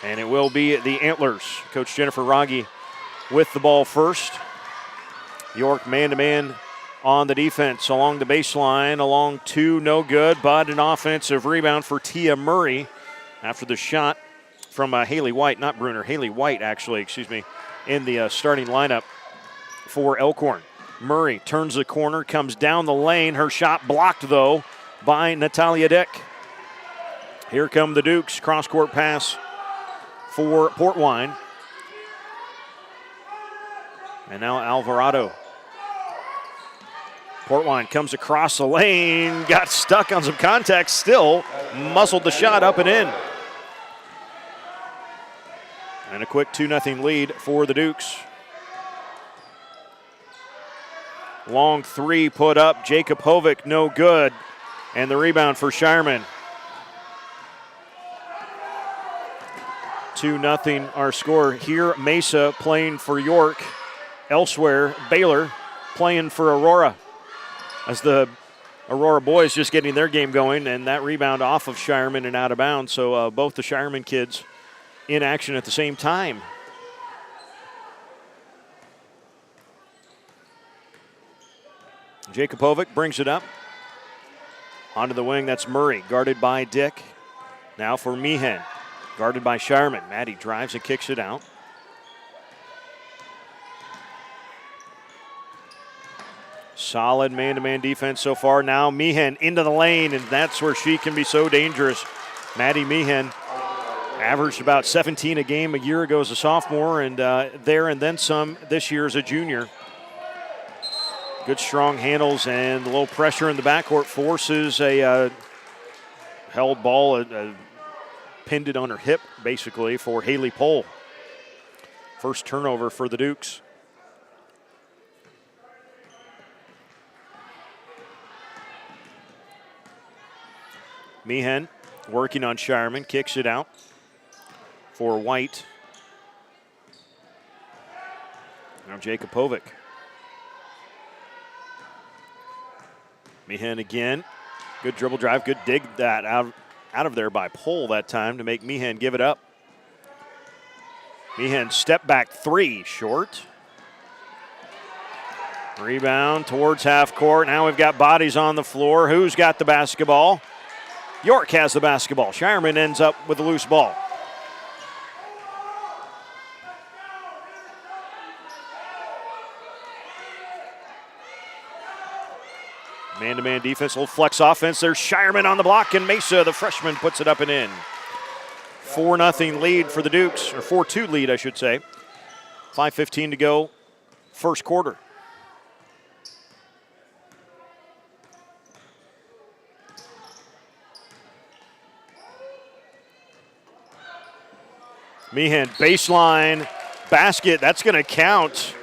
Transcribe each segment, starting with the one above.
And it will be the Antlers. Coach Jennifer Rogge with the ball first. York man-to-man on the defense along the baseline. Along two, no good, but an offensive rebound for Tia Murray after the shot from Haley White, not Bruner, Haley White actually, in the starting lineup for Elkhorn. Murray turns the corner, comes down the lane. Her shot blocked, though, by Natalia Dick. Here come the Dukes. Cross-court pass for Port Wine. And now Alvarado. Port Wine comes across the lane, got stuck on some contact, still muscled the shot up and in. And a quick 2-0 lead for the Dukes. Long three put up, Jacob Hovick, no good. And the rebound for Shireman. 2-0 our score here. Mesa playing for York. Elsewhere, Baylor playing for Aurora. As the Aurora boys just getting their game going, and that rebound off of Shireman and out of bounds. So both the Shireman kids in action at the same time. Jakubovic brings it up. Onto the wing, that's Murray, guarded by Dick. Now for Meehan, guarded by Shireman. Maddie drives and kicks it out. Solid man-to-man defense so far. Now Meehan into the lane, and that's where she can be so dangerous. Maddie Meehan averaged about 17 a game a year ago as a sophomore, and there and then some this year as a junior. Good strong handles and low pressure in the backcourt forces a held ball, pinned it on her hip, basically, for Haley Pohl. First turnover for the Dukes. Meehan working on Shireman, kicks it out for White. Now Jakubovic. Meehan again. Good dribble drive, good dig that out of there by Pohl that time to make Meehan give it up. Meehan step back three, short. Rebound towards half court. Now we've got bodies on the floor. Who's got the basketball? York has the basketball. Shireman ends up with a loose ball. Man-to-man defense, a little flex offense. There's Shireman on the block, and Mesa, the freshman, puts it up and in. 4-0 lead for the Dukes, or 4-2 lead, I should say. 5:15 to go, first quarter. Meehan, baseline, basket, that's going to count.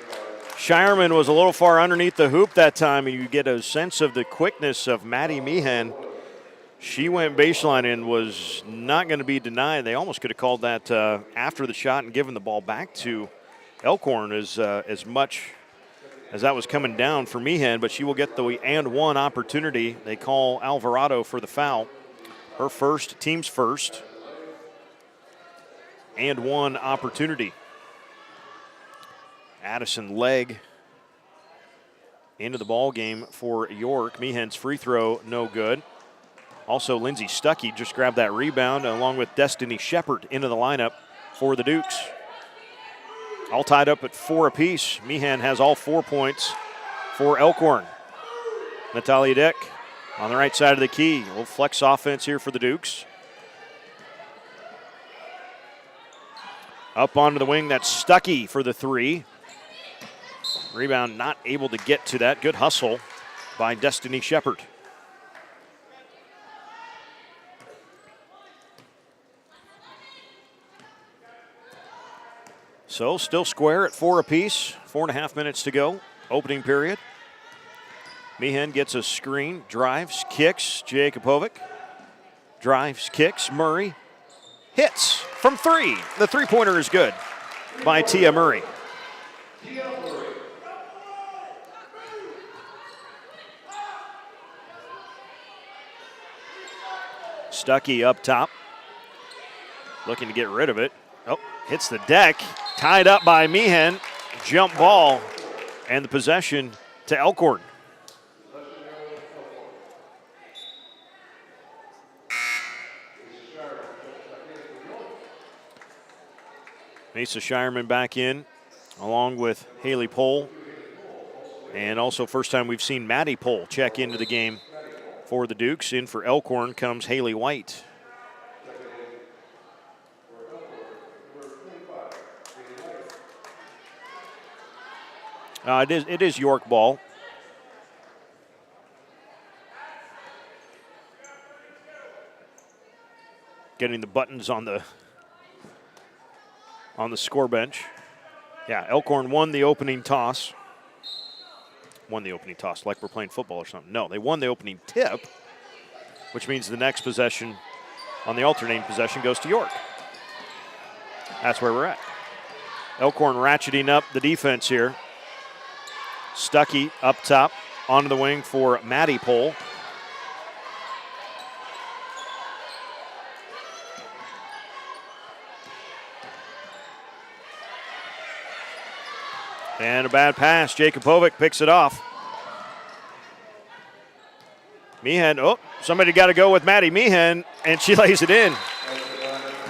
Shireman was a little far underneath the hoop that time, and you get a sense of the quickness of Maddie Meehan. She went baseline and was not going to be denied. They almost could have called that after the shot and given the ball back to Elkhorn as much as that was coming down for Meehan, but she will get the and one opportunity. They call Alvarado for the foul. Her first, team's first, and one opportunity. Addison Legg into the ball game for York. Meehan's free throw, no good. Also, Lindsay Stuckey just grabbed that rebound, along with Destiny Shepard into the lineup for the Dukes. All tied up at 4 apiece. Meehan has all 4 points for Elkhorn. Natalia Dick on the right side of the key. A little flex offense here for the Dukes. Up onto the wing, that's Stuckey for the three. Rebound not able to get to that. Good hustle by Destiny Shepard. So still square at 4 apiece. 4.5 minutes to go. Opening period. Meehan gets a screen, drives, kicks. Jakubovic drives, kicks. Murray hits from 3. The three-pointer is good by Tia Murray. Stuckey up top. looking to get rid of it. Oh, hits the deck. Tied up by Meehan. Jump ball. And the possession to Elkhorn. Mesa Shireman back in, along with Haley Pohl. And also first time we've seen Maddie Pohl check into the game for the Dukes. In for Elkhorn comes Haley White. It is York ball. Getting the buttons on the score bench. Yeah, Elkhorn won the opening toss. Won the opening toss like we're playing football or something. No, they won the opening tip, which means the next possession on the alternating possession goes to York. That's where we're at. Elkhorn ratcheting up the defense here. Stuckey up top, onto the wing for Maddie Pohl. And a bad pass. Jakubovic picks it off. Meehan, somebody got to go with Maddie Meehan, and she lays it in.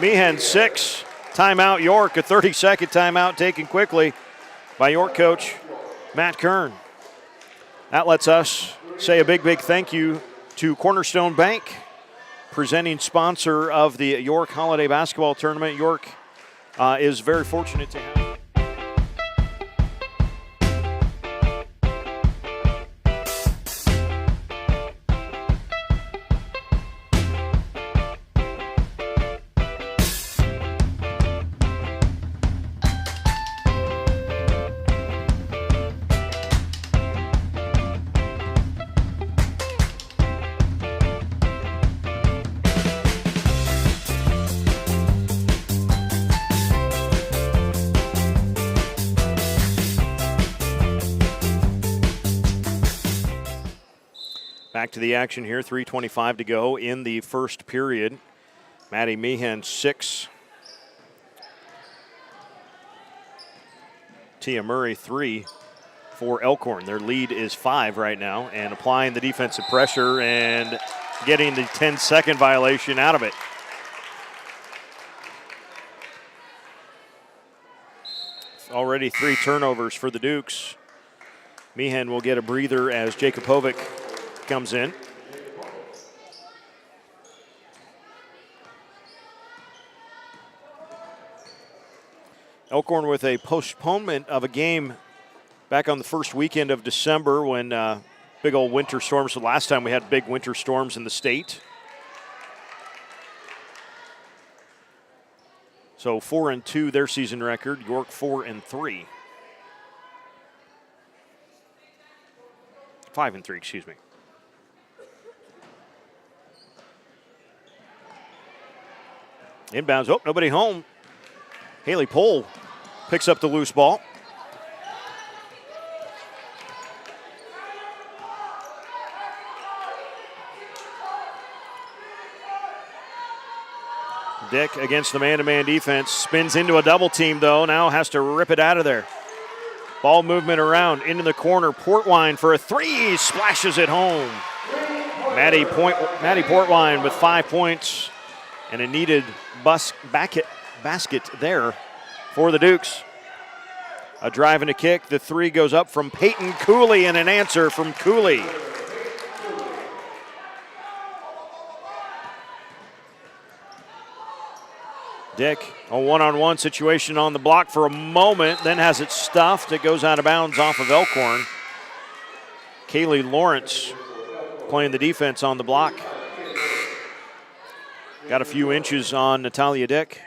Meehan 6, timeout York, a 30-second timeout taken quickly by York coach Matt Kern. That lets us say a big, big thank you to Cornerstone Bank, presenting sponsor of the York Holiday Basketball Tournament. York is very fortunate to have. Back to the action here, 3:25 to go in the first period. Maddie Meehan 6. Tia Murray 3 for Elkhorn. Their lead is 5 right now, and applying the defensive pressure and getting the 10-second violation out of it. Already 3 turnovers for the Dukes. Meehan will get a breather as Jakubovic comes in. Elkhorn with a postponement of a game back on the first weekend of December when big old winter storms. The last time we had big winter storms in the state. So 4-2 their season record. York 4-3. 5-3, excuse me. Inbounds, nobody home. Haley Pohl picks up the loose ball. Dick against the man-to-man defense. Spins into a double team, though. Now has to rip it out of there. Ball movement around into the corner. Portwine for a 3. Splashes it home. Maddie Portwine with 5 points. And a needed basket there for the Dukes. A drive and a kick. The 3 goes up from Peyton Cooley and an answer from Cooley. Dick, a one-on-one situation on the block for a moment, then has it stuffed. It goes out of bounds off of Elkhorn. Kaylee Lawrence playing the defense on the block. Got a few inches on Natalia Dick.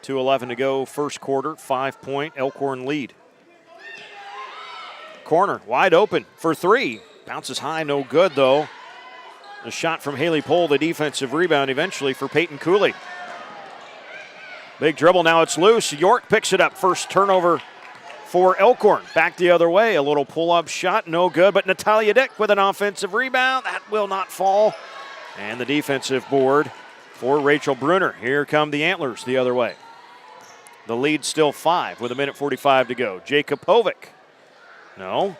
.2:11 to go, first quarter, 5-point Elkhorn lead. Corner, wide open for 3. Bounces high, no good though. A shot from Haley Pohl, the defensive rebound eventually for Peyton Cooley. Big dribble, now it's loose. York picks it up. First turnover for Elkhorn. Back the other way, a little pull-up shot, no good, but Natalia Dick with an offensive rebound. That will not fall. And the defensive board for Rachel Bruner. Here come the Antlers the other way. The lead still 5 with 1:45 to go. Jakubovic. No.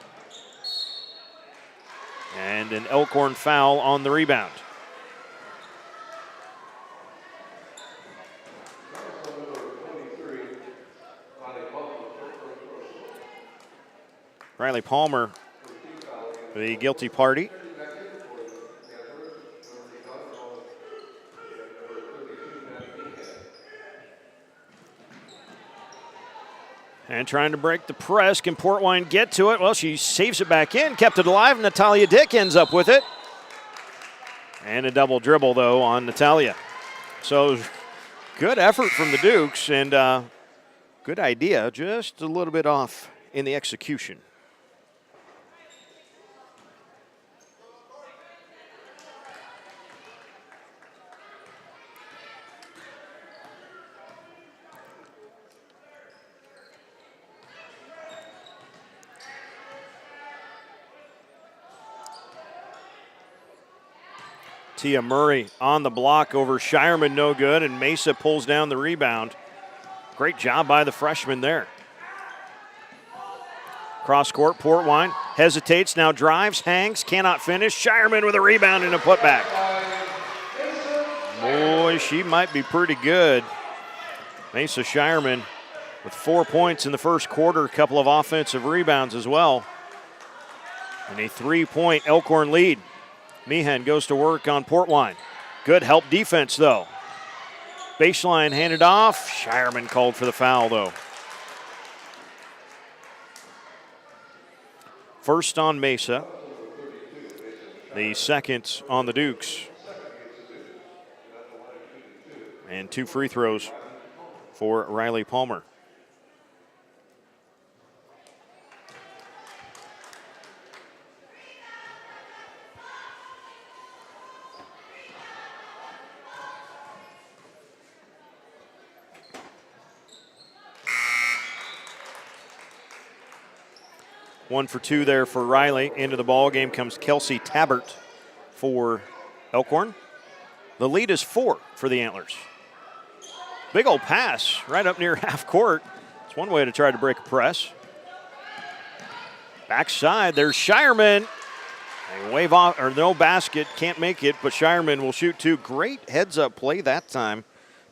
And an Elkhorn foul on the rebound. Riley Palmer, the guilty party. And trying to break the press. Can Portwine get to it? Well, she saves it back in, kept it alive. Natalia Dick ends up with it. And a double dribble, though, on Natalia. So good effort from the Dukes, and good idea, just a little bit off in the execution. Tia Murray on the block over Shireman, no good, and Mesa pulls down the rebound. Great job by the freshman there. Cross court, Portwine hesitates, now drives, hangs, cannot finish. Shireman with a rebound and a putback. Boy, she might be pretty good. Mesa Shireman with 4 points in the first quarter, a couple of offensive rebounds as well. And a 3-point Elkhorn lead. Meehan goes to work on Portwine. Good help defense, though. Baseline handed off. Shireman called for the foul, though. First on Mesa. The second on the Dukes. And 2 free throws for Riley Palmer. One for 2 there for Riley. Into the ball game comes Kelsey Tabbert for Elkhorn. The lead is 4 for the Antlers. Big old pass right up near half court. It's one way to try to break a press. Backside, there's Shireman. A wave off, or no basket, can't make it, but Shireman will shoot 2. Great heads-up play that time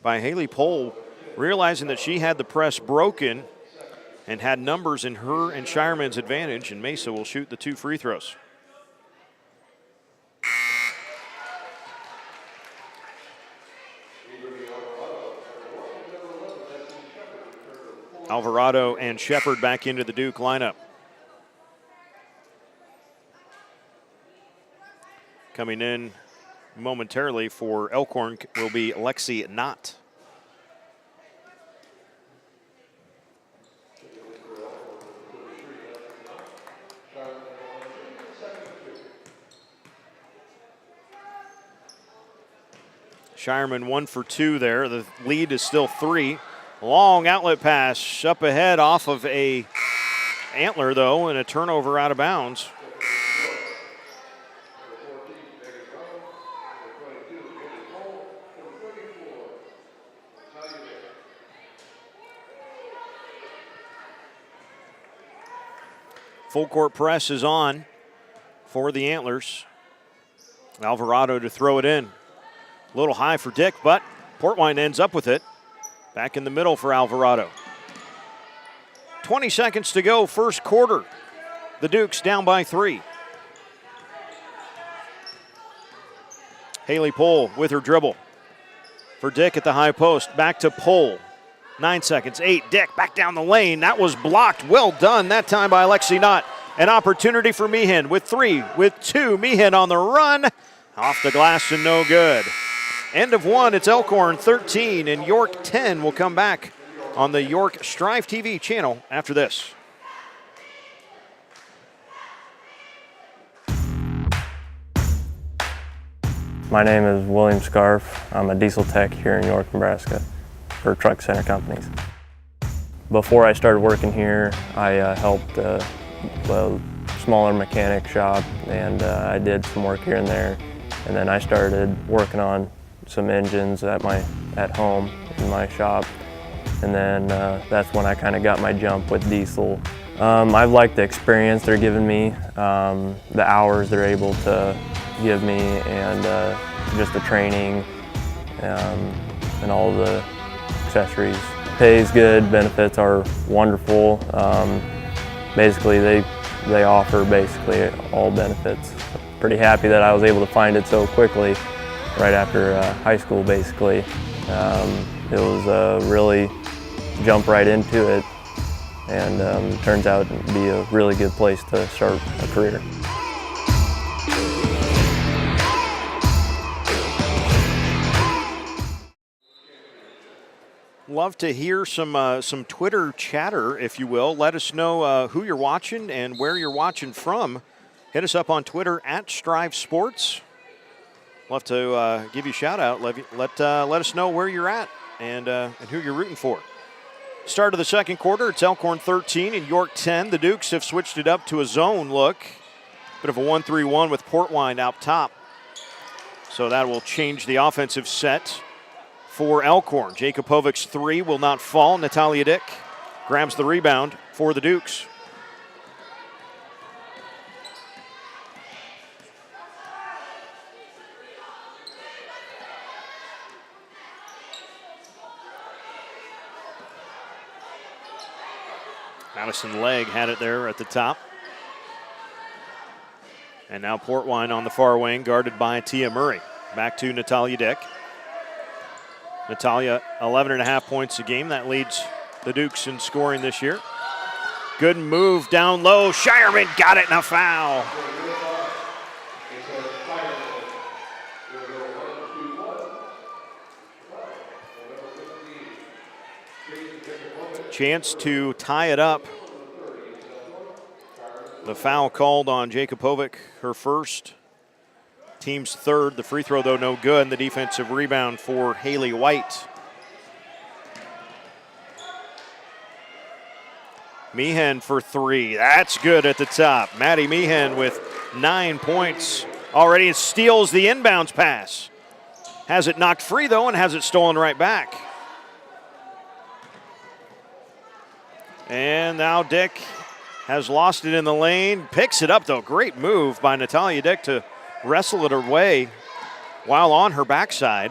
by Haley Pohl, realizing that she had the press broken and had numbers in her and Shireman's advantage, and Mesa will shoot the 2 free throws. Alvarado and Shepard back into the Duke lineup. Coming in momentarily for Elkhorn will be Lexi Knott. Shireman 1 for 2 there. The lead is still 3. Long outlet pass up ahead off of a Antler, though, and a turnover out of bounds. Full court press is on for the Antlers. Alvarado to throw it in. A little high for Dick, but Portwine ends up with it. Back in the middle for Alvarado. 20 seconds to go, first quarter. The Dukes down by 3. Haley Pohl with her dribble. For Dick at the high post. Back to Pohl. 9 seconds, 8. Dick back down the lane. That was blocked. Well done that time by Lexi Knott. An opportunity for Meehan with 3, with 2. Meehan on the run. Off the glass and no good. End of 1, it's Elkhorn 13 and York 10. Will come back on the York Strive TV channel after this. My name is William Scarf. I'm a diesel tech here in York, Nebraska for Truck Center Companies. Before I started working here, I helped a smaller mechanic shop, and I did some work here and there. And then I started working on some engines at home in my shop. And then that's when I kind of got my jump with diesel. I've liked the experience they're giving me, the hours they're able to give me, and just the training and all the accessories. Pay is good, benefits are wonderful. Basically, they offer basically all benefits. Pretty happy that I was able to find it so quickly, right after high school basically. It was really jump right into it, and turns out to be a really good place to start a career. Love to hear some Twitter chatter, if you will. Let us know who you're watching and where you're watching from. Hit us up on Twitter at Strive Sports. Love to give you a shout out. Let us know where you're at and who you're rooting for. Start of the second quarter, it's Elkhorn 13 and York 10. The Dukes have switched it up to a zone look. Bit of a 1-3-1 with Portwine out top. So that will change the offensive set for Elkhorn. Jakupovic's three will not fall. Natalia Dick grabs the rebound for the Dukes. Madison Legg had it there at the top. And now Portwine on the far wing, guarded by Tia Murray. Back to Natalia Dick. Natalia, 11.5 points a game. That leads the Dukes in scoring this year. Good move down low. Shireman got it, and a foul. Chance to tie it up. The foul called on Jakupovic, her first, team's third. The free throw, though, no good. And the defensive rebound for Haley White. Meehan for three. That's good at the top. Maddie Meehan with 9 points already and steals the inbounds pass. Has it knocked free, though, and has it stolen right back. And now Dick has lost it in the lane. Picks it up, though. Great move by Natalia Dick to wrestle it away while on her backside.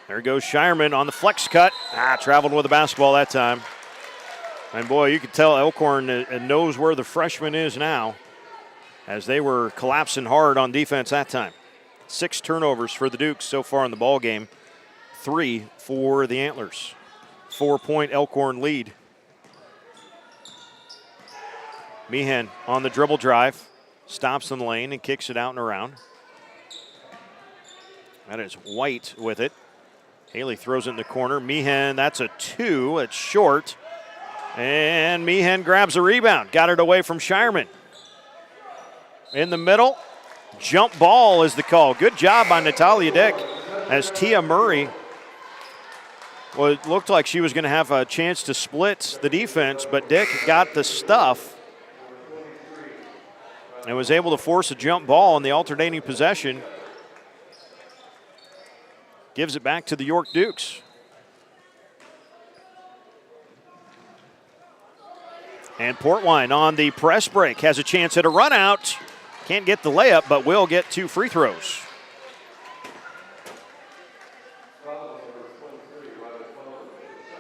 There goes Shireman on the flex cut. Traveled with the basketball that time. And boy, you could tell Elkhorn knows where the freshman is now, as they were collapsing hard on defense that time. 6 turnovers for the Dukes so far in the ball game. 3 for the Antlers. 4-point Elkhorn lead. Meehan on the dribble drive. Stops in the lane and kicks it out and around. That is White with it. Haley throws it in the corner. Meehan, that's a 2. It's short. And Meehan grabs a rebound. Got it away from Shireman. In the middle, jump ball is the call. Good job by Natalia Dick, as Tia Murray looked like she was going to have a chance to split the defense, but Dick got the stuff and was able to force a jump ball in the alternating possession. Gives it back to the York Dukes. And Portwine on the press break has a chance at a run out. Can't get the layup, but will get 2 free throws.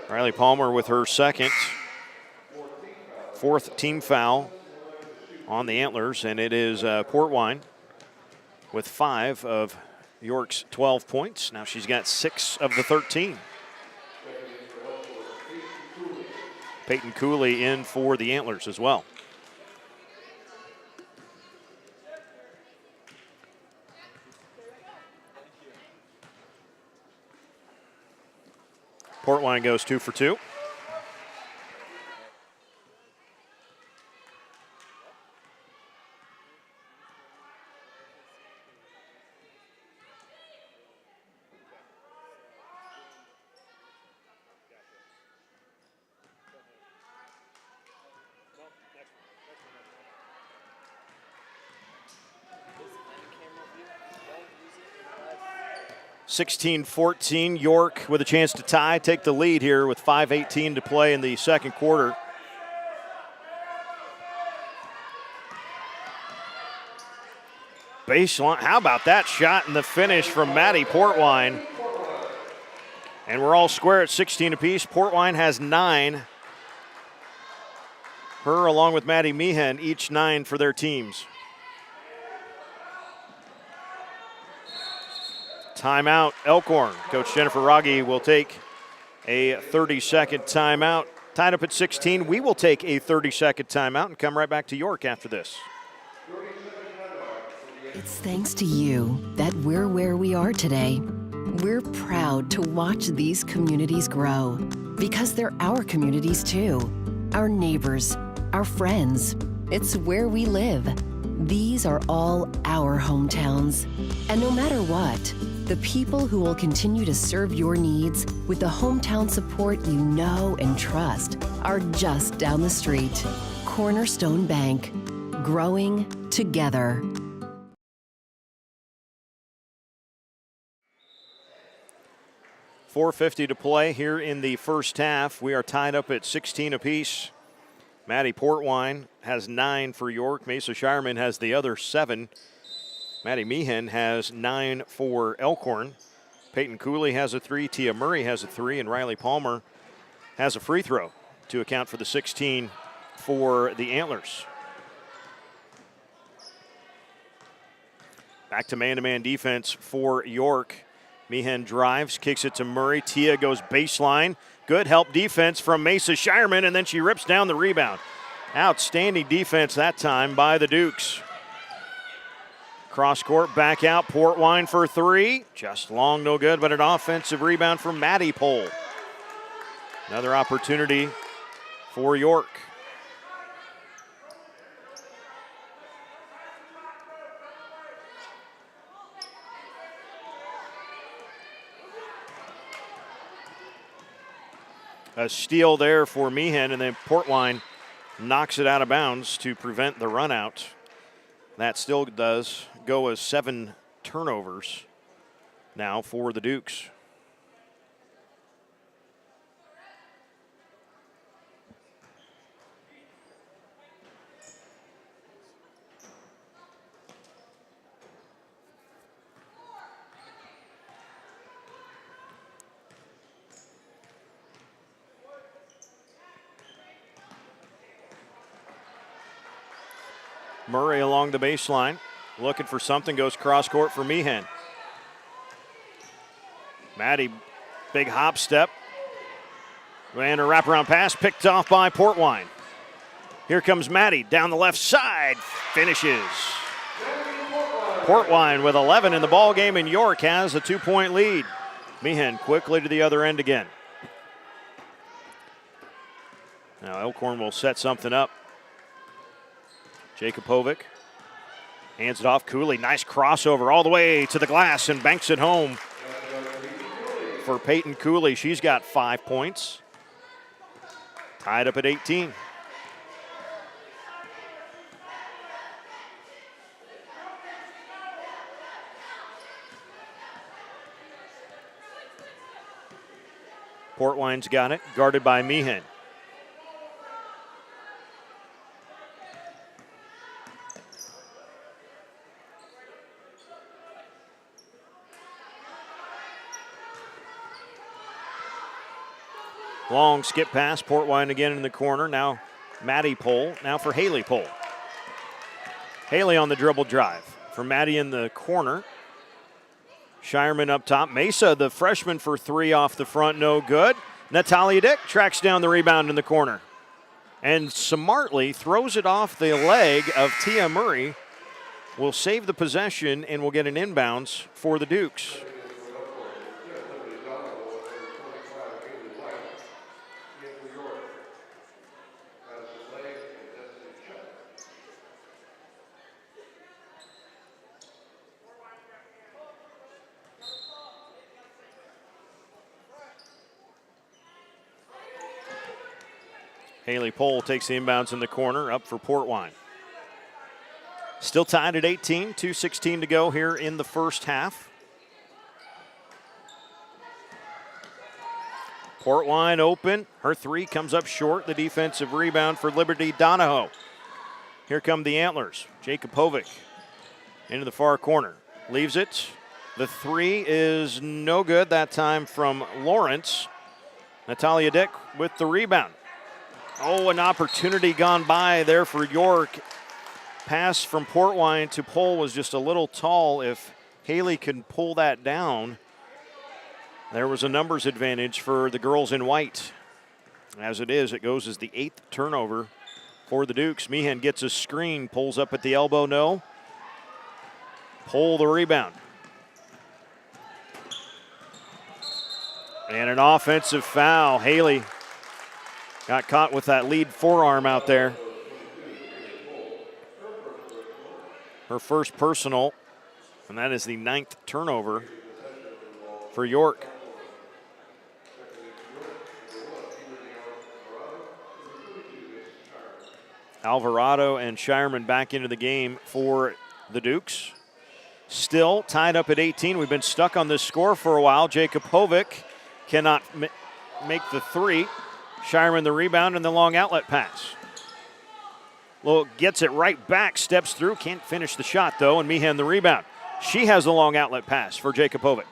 Riley Palmer with her second. 4th team foul on the Antlers, and it is Portwine with 5 of York's 12 points. Now she's got 6 of the 13. Peyton Cooley in for the Antlers as well. Portwine goes 2 for 2. 16-14, York with a chance to tie, take the lead here with 5:18 to play in the second quarter. Baseline, how about that shot and the finish from Maddie Portwine? And we're all square at 16 apiece. Portwine has 9. Her along with Maddie Meehan, each 9 for their teams. Timeout, Elkhorn. Coach Jennifer Rogge will take a 30-second timeout. Tied up at 16, we will take a 30-second timeout and come right back to York after this. It's thanks to you that we're where we are today. We're proud to watch these communities grow because they're our communities too. Our neighbors, our friends. It's where we live. These are all our hometowns. And no matter what, the people who will continue to serve your needs with the hometown support you know and trust are just down the street. Cornerstone Bank. Growing together. 4:50 to play here in the first half. We are tied up at 16 apiece. Maddie Portwine has 9 for York. Mesa Shireman has the other 7. Maddie Meehan has 9 for Elkhorn. Peyton Cooley has a 3. Tia Murray has a 3. And Riley Palmer has a free throw to account for the 16 for the Antlers. Back to man-to-man defense for York. Meehan drives, kicks it to Murray. Tia goes baseline. Good help defense from Mesa Shireman, and then she rips down the rebound. Outstanding defense that time by the Dukes. Cross court, back out. Portwine for 3. Just long, no good, but an offensive rebound from Maddie Pole. Another opportunity for York. A steal there for Meehan, and then Portwine knocks it out of bounds to prevent the run out. That still does go as 7 turnovers now for the Dukes. Murray along the baseline, looking for something, goes cross court for Meehan. Maddie, big hop step. And a wraparound pass picked off by Portwine. Here comes Maddie down the left side, finishes. Portwine with 11 in the ball game, and York has a 2-point lead. Meehan quickly to the other end again. Now Elkhorn will set something up. Jakubovic hands it off. Cooley, nice crossover all the way to the glass and banks it home for Peyton Cooley. She's got 5 points. Tied up at 18. Portwine's got it, guarded by Meehan. Long skip pass, Portwine again in the corner. Now Maddie Pole, now for Haley Pole. Haley on the dribble drive. For Maddie in the corner. Shireman up top. Mesa, the freshman, for 3 off the front, no good. Natalia Dick tracks down the rebound in the corner. And smartly throws it off the leg of Tia Murray. Will save the possession and will get an inbounds for the Dukes. Haley Pole takes the inbounds in the corner, up for Portwine. Still tied at 18, 2:16 to go here in the first half. Portwine open. Her three comes up short. The defensive rebound for Liberty Donahoe. Here come the Antlers. Jakubovic into the far corner. Leaves it. The three is no good that time from Lawrence. Natalia Dick with the rebound. Oh, an opportunity gone by there for York. Pass from Portwine to Pole was just a little tall. If Haley can pull that down, there was a numbers advantage for the girls in white. As it is, it goes as the 8th turnover for the Dukes. Meehan gets a screen, pulls up at the elbow, no. Pole the rebound. And an offensive foul. Haley got caught with that lead forearm out there. Her first personal, and that is the 9th turnover for York. Alvarado and Shireman back into the game for the Dukes. Still tied up at 18. We've been stuck on this score for a while. Jakubovic cannot make the three. Shireman the rebound and the long outlet pass. Well, gets it right back, steps through, can't finish the shot though, and Meehan the rebound. She has the long outlet pass for Jakubovic.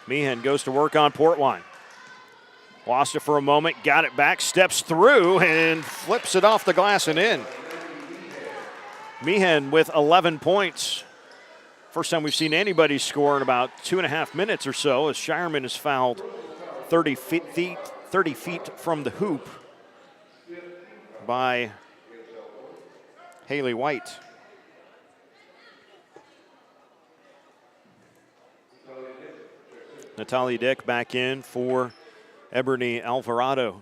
Meehan goes to work on Portwine. Lost it for a moment, got it back, steps through, and flips it off the glass and in. Meehan with 11 points. First time we've seen anybody score in about 2.5 minutes or so, as Shireman is fouled 30 feet from the hoop by Haley White. Natalia Dick back in for Ebony Alvarado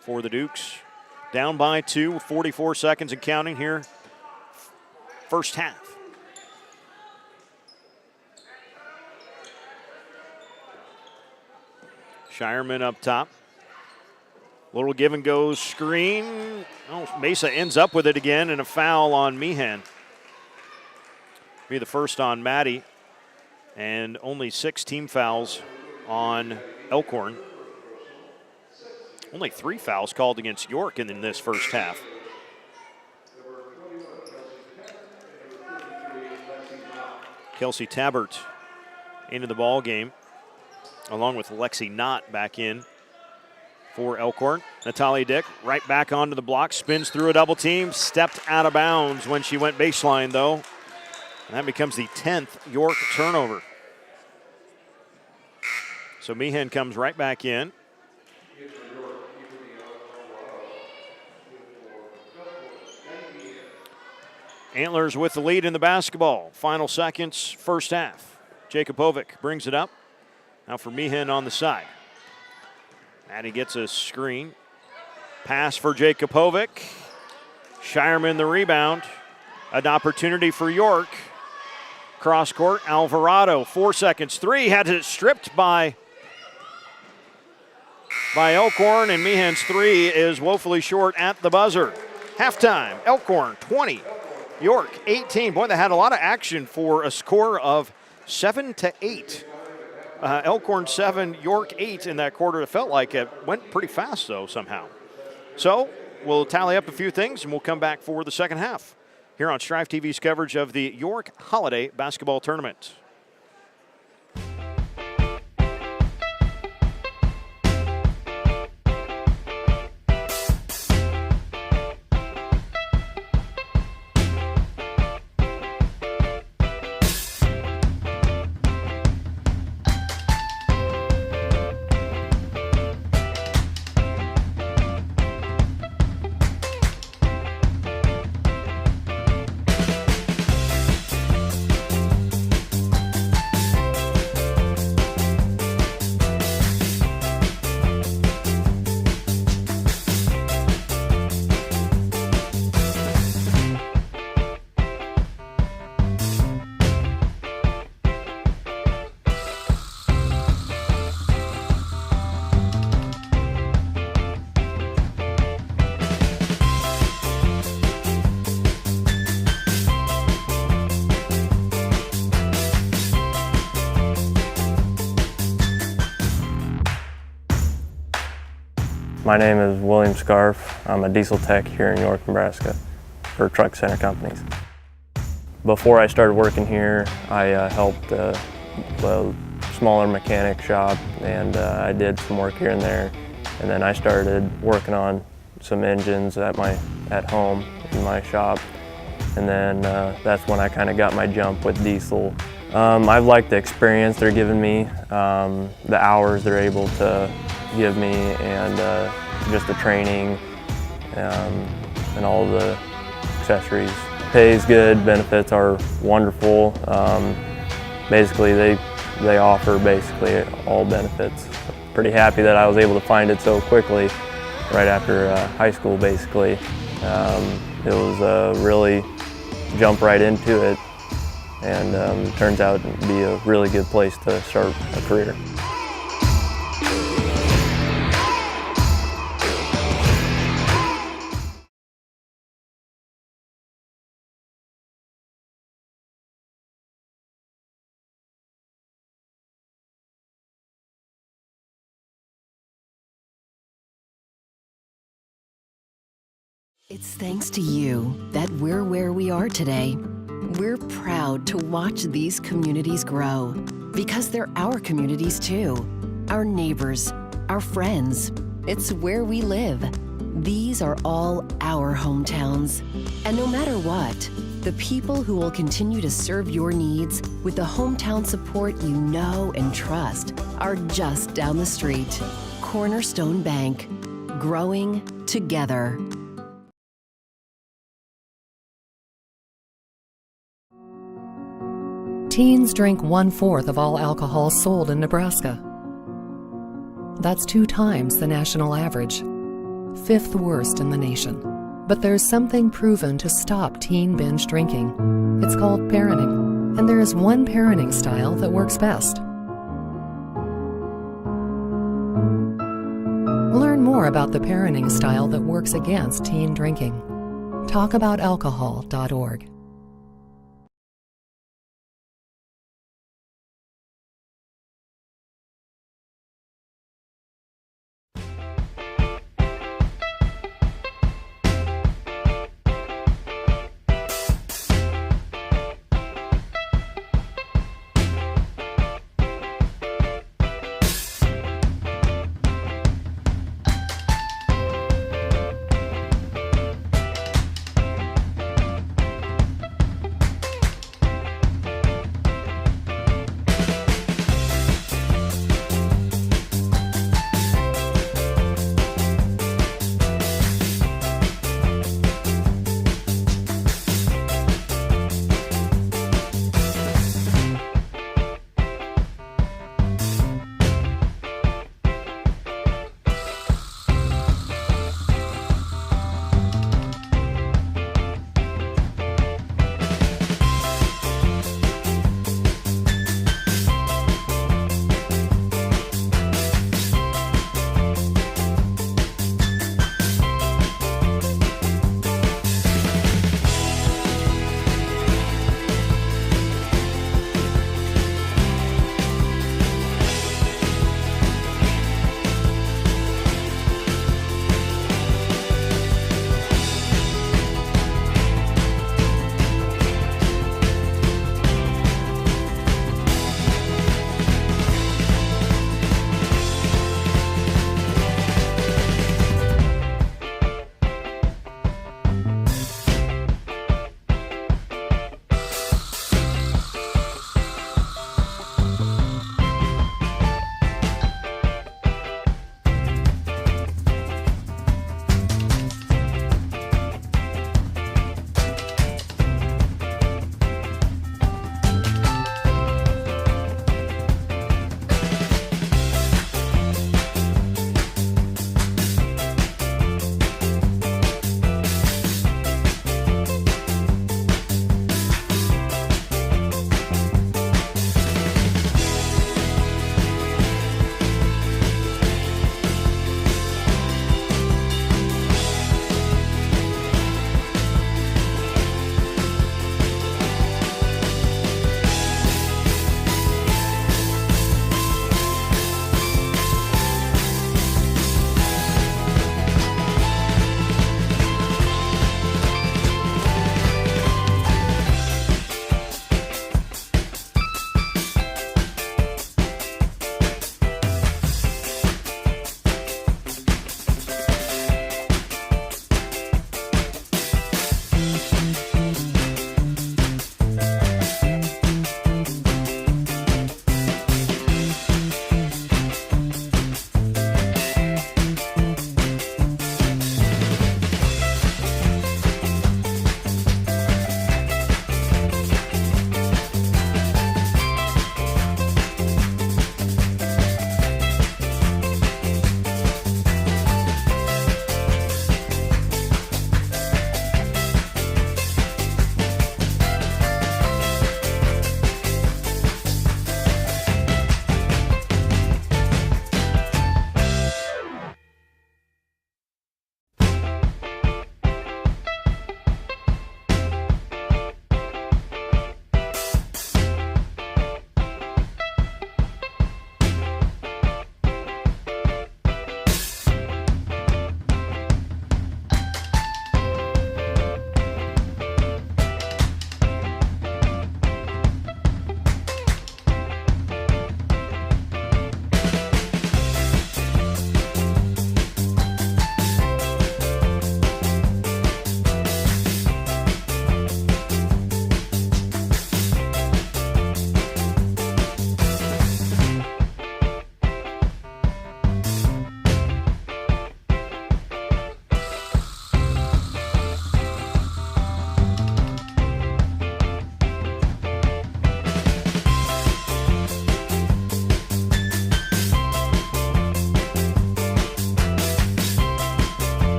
for the Dukes. Down by 2, 44 seconds and counting here. First half. Shireman up top. Little give and go screen. Oh, Mesa ends up with it again, and a foul on Meehan. Be the first on Maddie. And only 6 team fouls on Elkhorn. Only 3 fouls called against York in this first half. Kelsey Tabbert into the ball game, along with Lexi Knott back in for Elkhorn. Natalia Dick right back onto the block, spins through a double team, stepped out of bounds when she went baseline though. And that becomes the 10th York turnover. So Meehan comes right back in. Antlers with the lead in the basketball. Final seconds, first half. Jakubovic brings it up. Now for Meehan on the side. Maddie gets a screen. Pass for Jakubovic. Shireman the rebound. An opportunity for York. Cross court, Alvarado, 4 seconds. 3, had it stripped by Elkhorn, and Meehan's 3 is woefully short at the buzzer. Halftime, Elkhorn 20, York 18. Boy, they had a lot of action for a score of 7-8. Elkhorn 7, York 8 in that quarter. It felt like it went pretty fast, though, somehow. So we'll tally up a few things, and we'll come back for the second half here on Strive TV's coverage of the York Holiday Basketball Tournament. My name is William Scarf. I'm a diesel tech here in York, Nebraska for Truck Center Companies. Before I started working here, I helped a smaller mechanic shop, and I did some work here and there. And then I started working on some engines at home in my shop. And then that's when I kind of got my jump with diesel. I've liked the experience they're giving me, the hours they're able to give me, and just the training and all the accessories. Pay is good, benefits are wonderful. Basically, they offer basically all benefits. Pretty happy that I was able to find it so quickly, right after high school basically. It was really jump right into it, and turns out to be a really good place to start a career. It's thanks to you that we're where we are today. We're proud to watch these communities grow because they're our communities too. Our neighbors, our friends. It's where we live. These are all our hometowns. And no matter what, the people who will continue to serve your needs with the hometown support you know and trust are just down the street. Cornerstone Bank. Growing together. Teens drink 1/4 of all alcohol sold in Nebraska. That's 2 times the national average, 5th worst in the nation. But there's something proven to stop teen binge drinking. It's called parenting, and there is one parenting style that works best. Learn more about the parenting style that works against teen drinking. Talkaboutalcohol.org.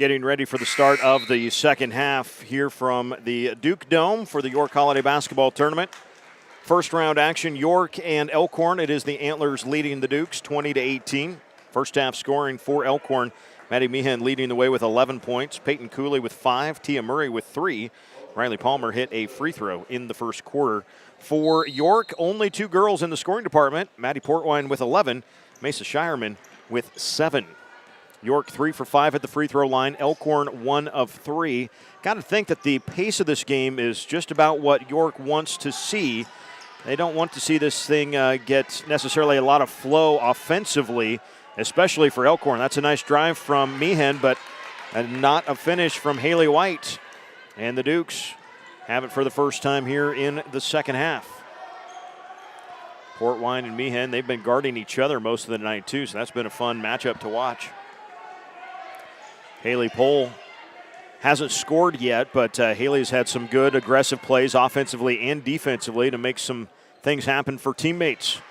Getting ready for the start of the second half here from the Duke Dome for the York Holiday Basketball Tournament. First round action, York and Elkhorn. It is the Antlers leading the Dukes 20-18. First half scoring for Elkhorn. Maddie Meehan leading the way with 11 points. Peyton Cooley with 5. Tia Murray with 3. Riley Palmer hit a free throw in the first quarter. For York, only 2 girls in the scoring department. Maddie Portwine with 11. Mesa Shireman with 7. York 3 for 5 at the free throw line. Elkhorn 1 of 3. Got to think that the pace of this game is just about what York wants to see. They don't want to see this thing get necessarily a lot of flow offensively, especially for Elkhorn. That's a nice drive from Meehan, but not a finish from Haley White. And the Dukes have it for the first time here in the second half. Portwine and Meehan, they've been guarding each other most of the night too, so that's been a fun matchup to watch. Haley Pohl hasn't scored yet, but Haley's had some good aggressive plays offensively and defensively to make some things happen for teammates.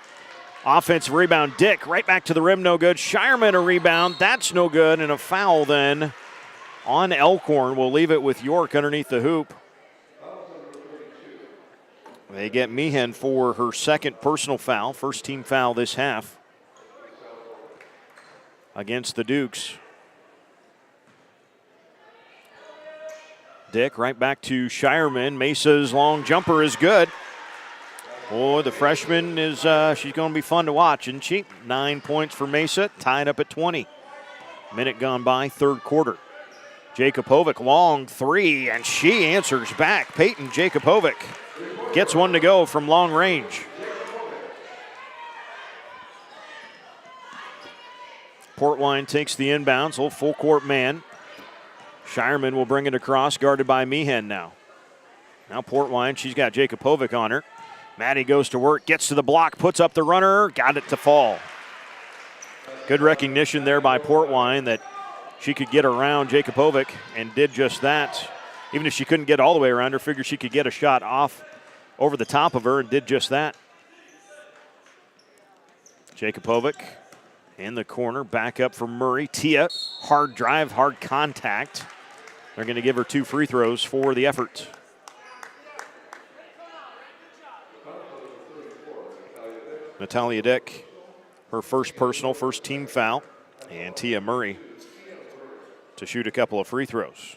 Offensive rebound, Dick right back to the rim, no good. Shireman a rebound, that's no good, and a foul then on Elkhorn. We'll leave it with York underneath the hoop. They get Meehan for her second personal foul, first team foul this half against the Dukes. Dick right back to Shireman. Mesa's long jumper is good. Boy, the freshman is, she's going to be fun to watch, isn't she? 9 points for Mesa, tied up at 20. Minute gone by, third quarter. Jakubovic, long 3, and she answers back. Peyton Jakubovic gets one to go from long range. Portwine takes the inbounds, little full court man. Shireman will bring it across, guarded by Meehan now. Now Portwine, she's got Jakubovic on her. Maddie goes to work, gets to the block, puts up the runner, got it to fall. Good recognition there by Portwine that she could get around Jakubovic and did just that. Even if she couldn't get all the way around her, figured she could get a shot off over the top of her and did just that. Jakubovic in the corner, back up for Murray. Tia, hard drive, hard contact. They're going to give her 2 free throws for the effort. Natalia Dick, her first personal, first team foul. And Tia Murray to shoot a couple of free throws.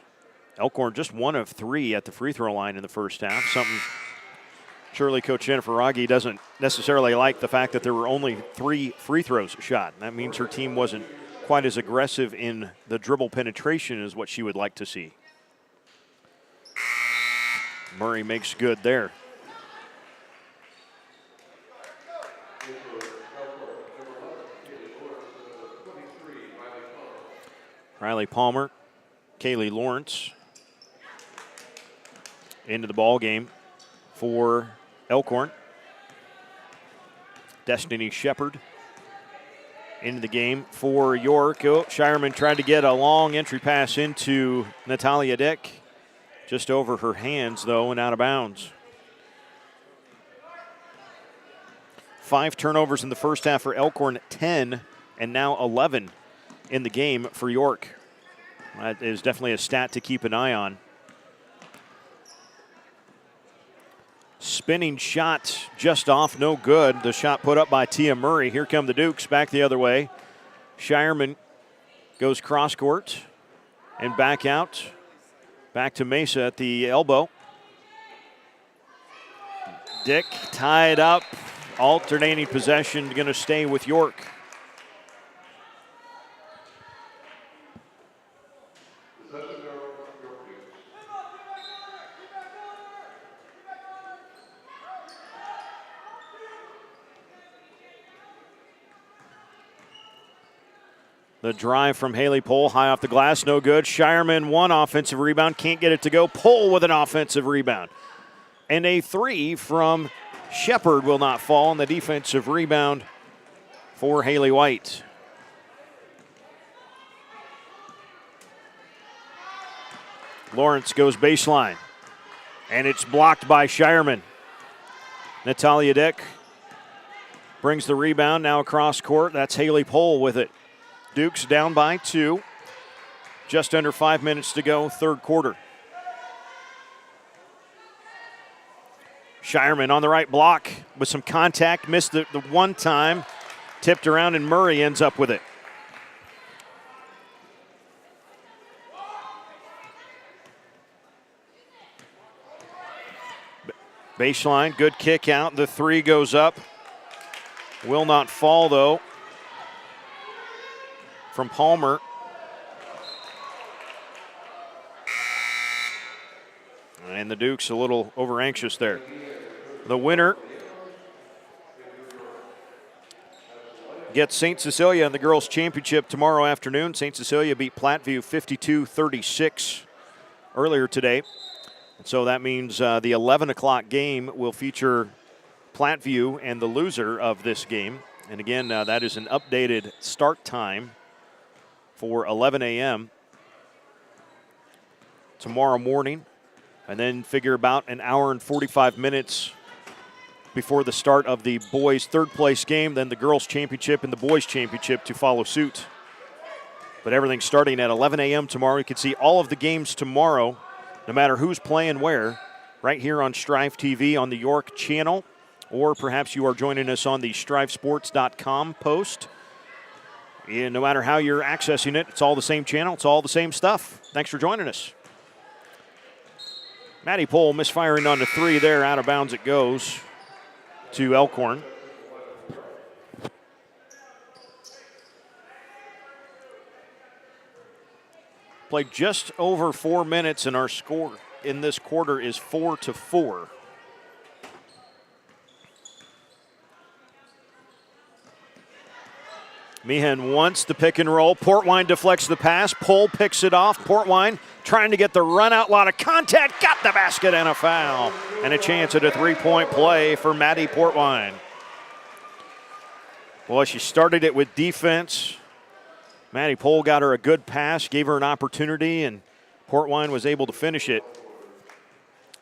Elkhorn just 1 of 3 at the free throw line in the first half. Something surely Coach Jennifer Rogge doesn't necessarily like, the fact that there were only 3 free throws shot. That means her team wasn't quite as aggressive in the dribble penetration as what she would like to see. Murray makes good there. Riley Palmer, Kaylee Lawrence into the ball game for Elkhorn. Destiny Shepard into the game for York. Oh, Shireman tried to get a long entry pass into Natalia Dick. Just over her hands, though, and out of bounds. 5 turnovers in the first half for Elkhorn, 10, and now 11 in the game for York. That is definitely a stat to keep an eye on. Spinning shot just off, no good. The shot put up by Tia Murray. Here come the Dukes back the other way. Shireman goes cross court and back out. Back to Mesa at the elbow. Dick tied up. Alternating possession, going to stay with York. The drive from Haley Pohl, high off the glass, no good. Shireman, 1 offensive rebound, can't get it to go. Pohl with an offensive rebound. And a 3 from Shepard will not fall on the defensive rebound for Haley White. Lawrence goes baseline, and it's blocked by Shireman. Natalia Dick brings the rebound now across court. That's Haley Pohl with it. Dukes down by 2. Just under 5 minutes to go, third quarter. Shireman on the right block with some contact, missed the one time, tipped around, and Murray ends up with it. Baseline, good kick out. The three goes up. Will not fall, though, from Palmer. And the Dukes a little over anxious there. The winner gets St. Cecilia in the girls' championship tomorrow afternoon. St. Cecilia beat Platteview 52-36 earlier today. So that means the 11 o'clock game will feature Platteview and the loser of this game. And again, that is an updated start time for 11 a.m. tomorrow morning. And then figure about an hour and 45 minutes before the start of the boys' third place game, then the girls' championship and the boys' championship to follow suit. But everything's starting at 11 a.m. tomorrow. You can see all of the games tomorrow, no matter who's playing where, right here on Strive TV on the York channel, or perhaps you are joining us on the StriveSports.com post. And no matter how you're accessing it, it's all the same channel. It's all the same stuff. Thanks for joining us. Maddie Pohl misfiring on the three there. Out of bounds it goes to Elkhorn. Played just over 4 minutes, and our score in this quarter is 4-4. Meehan wants the pick and roll. Portwine deflects the pass. Pohl picks it off. Portwine trying to get the run out. Lot of contact. Got the basket and a foul. And a chance at a three-point play for Maddie Portwine. Well, she started it with defense. Maddie Pohl got her a good pass, gave her an opportunity, and Portwine was able to finish it.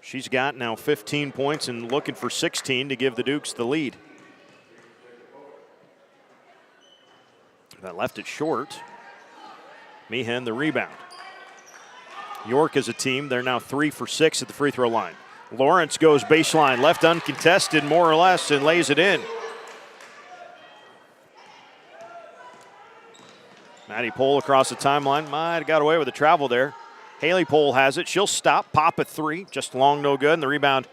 She's got now 15 points and looking for 16 to give the Dukes the lead. That left it short. Meehan the rebound. York as a team, they're now 3 for 6 at the free throw line. Lawrence goes baseline, left uncontested more or less, and lays it in. Maddie Pohl across the timeline. Might have got away with the travel there. Haley Pohl has it. She'll stop, pop a three. Just long, no good. And the rebound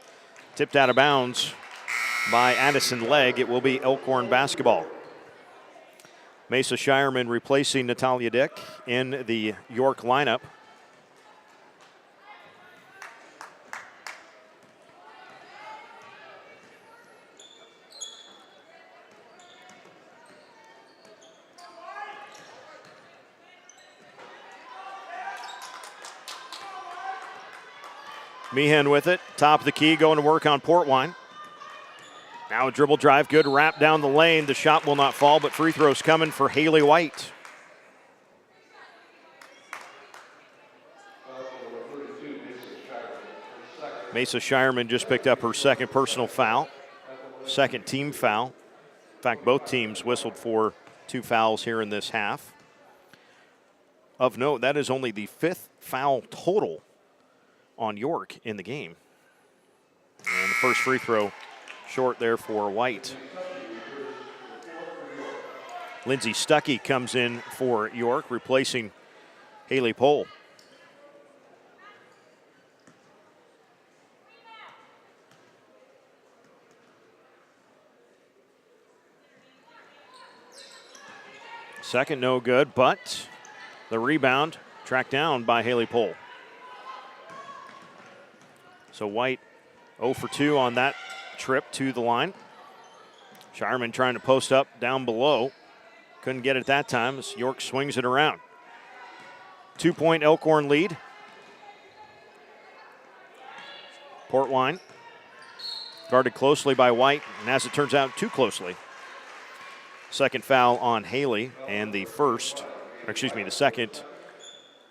tipped out of bounds by Addison Legg. It will be Elkhorn basketball. Mesa Shireman replacing Natalia Dick in the York lineup. Meehan with it, top of the key, going to work on Portwine. Now a dribble drive, good wrap down the lane. The shot will not fall, but free throws coming for Haley White. Mesa Shireman just picked up her second personal foul, second team foul. In fact, both teams whistled for 2 fouls here in this half. Of note, that is only the 5th foul total on York in the game. And the first free throw short there for White. Lindsay Stuckey comes in for York, replacing Haley Pohl. Second no good, but the rebound tracked down by Haley Pohl. So White 0 for 2 on that trip to the line. Shireman trying to post up down below. Couldn't get it that time as York swings it around. 2-point Elkhorn lead. Portwine guarded closely by White, and as it turns out, too closely. Second foul on Haley, and the second,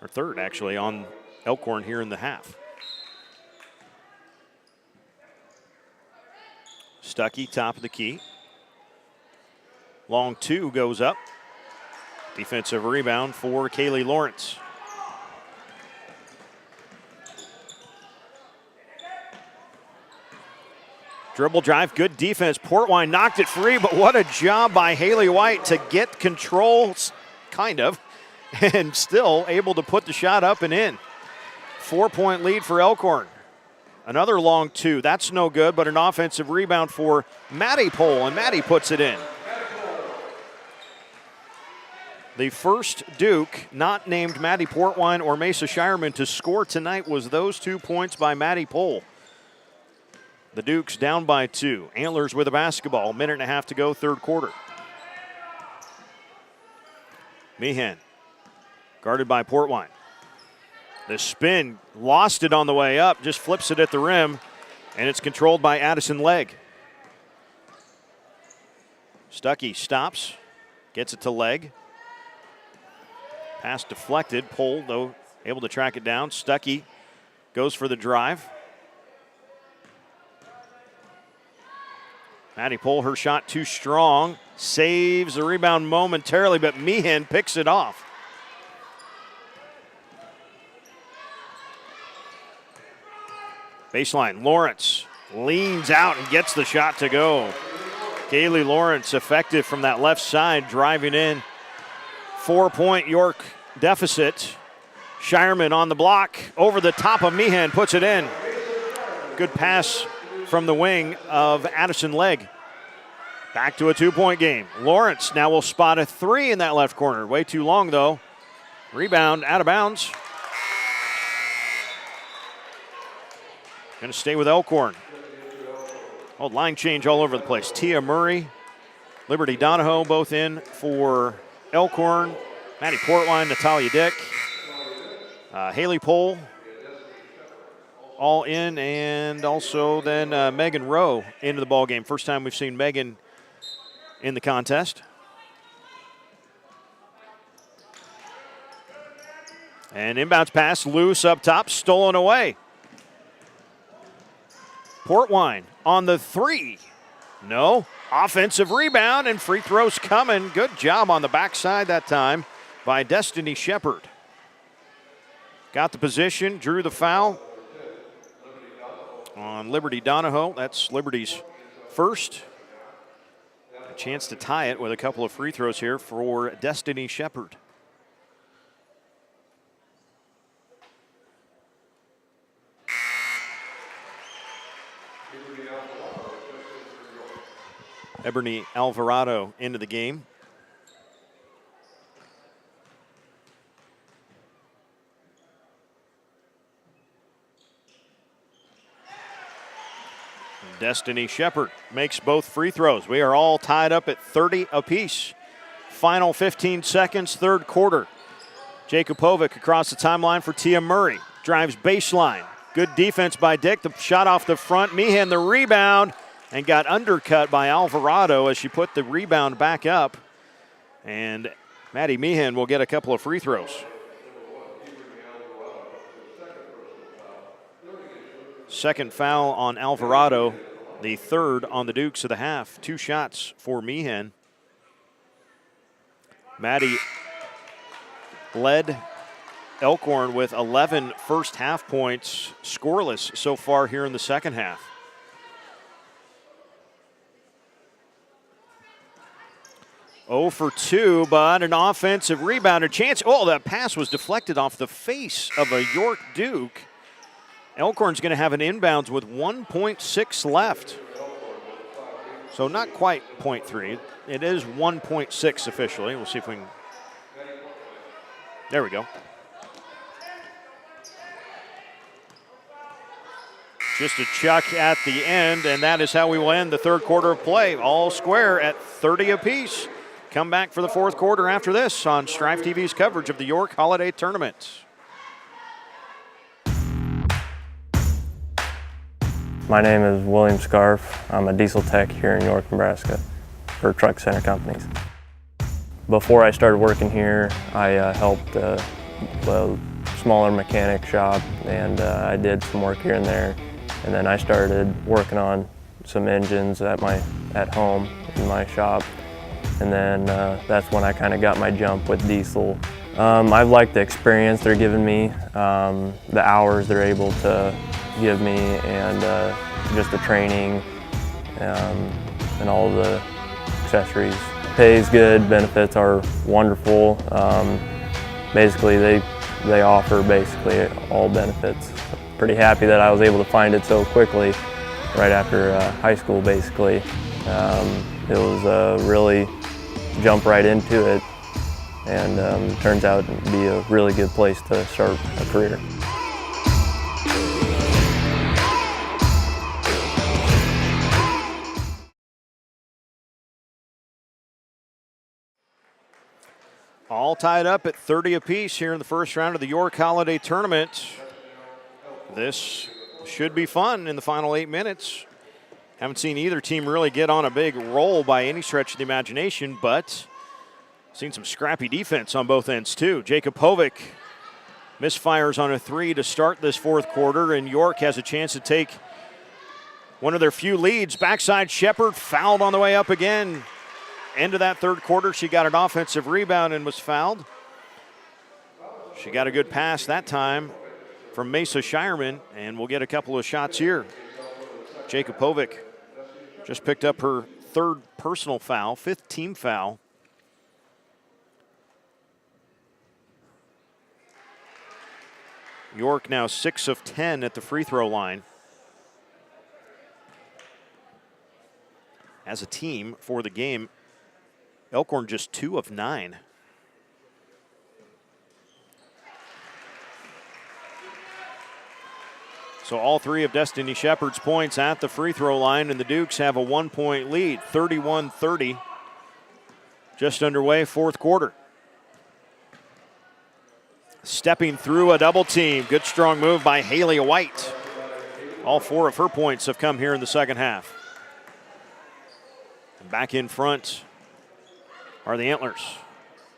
or third actually, on Elkhorn here in the half. Stuckey, top of the key. Long two goes up. Defensive rebound for Kaylee Lawrence. Dribble drive, good defense. Portwine knocked it free, but what a job by Haley White to get control, kind of, and still able to put the shot up and in. 4-point lead for Elkhorn. Another long two. That's no good, but an offensive rebound for Maddie Pohl, and Maddie puts it in. The first Duke, not named Maddie Portwine or Mesa Shireman, to score tonight was those 2 points by Maddie Pohl. The Dukes down by 2. Antlers with a basketball. Minute and a half to go, third quarter. Meehan, guarded by Portwine. The spin, lost it on the way up, just flips it at the rim, and it's controlled by Addison Legg. Stuckey stops, gets it to Legg. Pass deflected. Pohl, though, able to track it down. Stuckey goes for the drive. Maddie Pohl, her shot too strong. Saves the rebound momentarily, but Meehan picks it off. Baseline, Lawrence leans out and gets the shot to go. Kaylee Lawrence effective from that left side, driving in. 4-point York deficit. Shireman on the block, over the top of Meehan, puts it in. Good pass from the wing of Addison Legg. Back to a 2-point game. Lawrence now will spot a 3 in that left corner. Way too long, though. Rebound out of bounds. Going to stay with Elkhorn. Oh, line change all over the place. Tia Murray, Liberty Donahoe both in for Elkhorn. Maddie Portwine, Natalia Dick, Haley Pohl all in, and also then Megan Rowe into the ball game. First time we've seen Megan in the contest. And inbounds pass loose up top, stolen away. Portwine on the 3. No. Offensive rebound and free throws coming. Good job on the backside that time by Destiny Shepard. Got the position, drew the foul on Liberty Donahoe. That's Liberty's first. A chance to tie it with a couple of free throws here for Destiny Shepard. Ebony Alvarado into the game. Destiny Shepard makes both free throws. We are all tied up at 30 apiece. Final 15 seconds, third quarter. Jakubovic across the timeline for Tia Murray. Drives baseline. Good defense by Dick. The shot off the front. Meehan the rebound. And got undercut by Alvarado as she put the rebound back up. And Maddie Meehan will get a couple of free throws. Second foul on Alvarado, the third on the Dukes of the half. 2 shots for Meehan. Maddie led Elkhorn with 11 first half points, scoreless so far here in the second half. Oh for 2, but an offensive rebound, a chance. Oh, that pass was deflected off the face of a York Duke. Elkhorn's going to have an inbounds with 1.6 left. So not quite 0.3. It is 1.6 officially. We'll see if we can. There we go. Just a chuck at the end, and that is how we will end the third quarter of play. All square at 30 apiece. Come back for the fourth quarter after this on Strife TV's coverage of the York Holiday Tournament. My name is William Scarf. I'm a diesel tech here in York, Nebraska for Truck Center Companies. Before I started working here, I helped a smaller mechanic shop, and I did some work here and there. And then I started working on some engines at home in my shop. And then that's when I kind of got my jump with diesel. I've liked the experience they're giving me, the hours they're able to give me, and just the training. and all the accessories. Pay is good, benefits are wonderful. Basically, they offer basically all benefits. Pretty happy that I was able to find it so quickly, right after high school basically. It was really jump right into it, and turns out to be a really good place to start a career. All tied up at 30 apiece here in the first round of the York Holiday Tournament. This should be fun in the final 8 minutes. Haven't seen either team really get on a big roll by any stretch of the imagination, but seen some scrappy defense on both ends too. Jacob Hovick misfires on a 3 to start this fourth quarter, and York has a chance to take one of their few leads. Backside Shepard fouled on the way up again. End of that third quarter, she got an offensive rebound and was fouled. She got a good pass that time from Mesa Shireman, and we'll get a couple of shots here. Jacob Hovick just picked up her third personal foul, fifth team foul. York now 6 of 10 at the free throw line. As a team for the game, Elkhorn just 2 of 9. So all 3 of Destiny Shepard's points at the free throw line, and the Dukes have a 1-point lead, 31-30. Just underway, fourth quarter. Stepping through a double team. Good strong move by Haley White. All 4 of her points have come here in the second half. And back in front are the Antlers.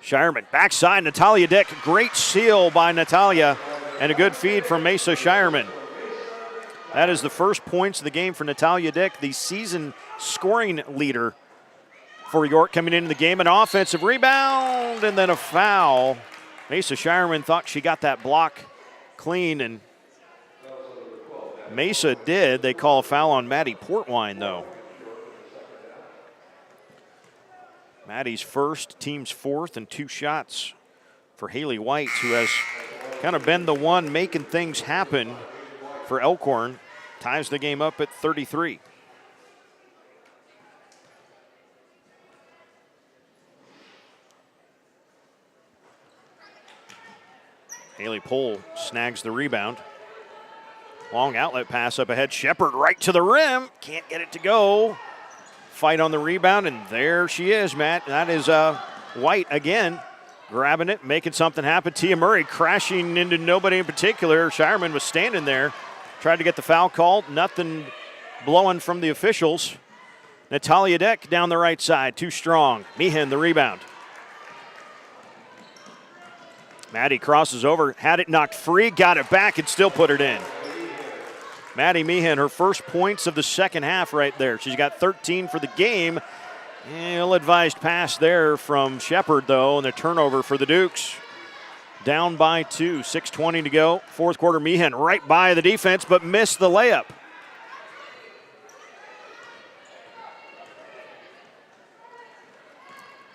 Shireman, backside, Natalia Dick. Great seal by Natalia, and a good feed from Mesa Shireman. That is the first points of the game for Natalia Dick, the season scoring leader for York coming into the game. An offensive rebound and then a foul. Mesa Shireman thought she got that block clean, and Mesa did. They call a foul on Maddie Portwine, though. Maddie's first, team's fourth, and 2 shots for Haley White, who has kind of been the one making things happen for Elkhorn. Ties the game up at 33. Haley Pohl snags the rebound. Long outlet pass up ahead. Shepard right to the rim. Can't get it to go. Fight on the rebound, and there she is, Matt. That is White again, grabbing it, making something happen. Tia Murray crashing into nobody in particular. Shireman was standing there, tried to get the foul called. Nothing blowing from the officials. Natalia Dick down the right side, too strong. Meehan the rebound. Maddie crosses over, had it knocked free, got it back, and still put it in. Maddie Meehan, her first points of the second half right there. She's got 13 for the game. Ill-advised pass there from Shepard, though, and a turnover for the Dukes. Down by 2, 6:20 to go. Fourth quarter, Meehan right by the defense, but missed the layup.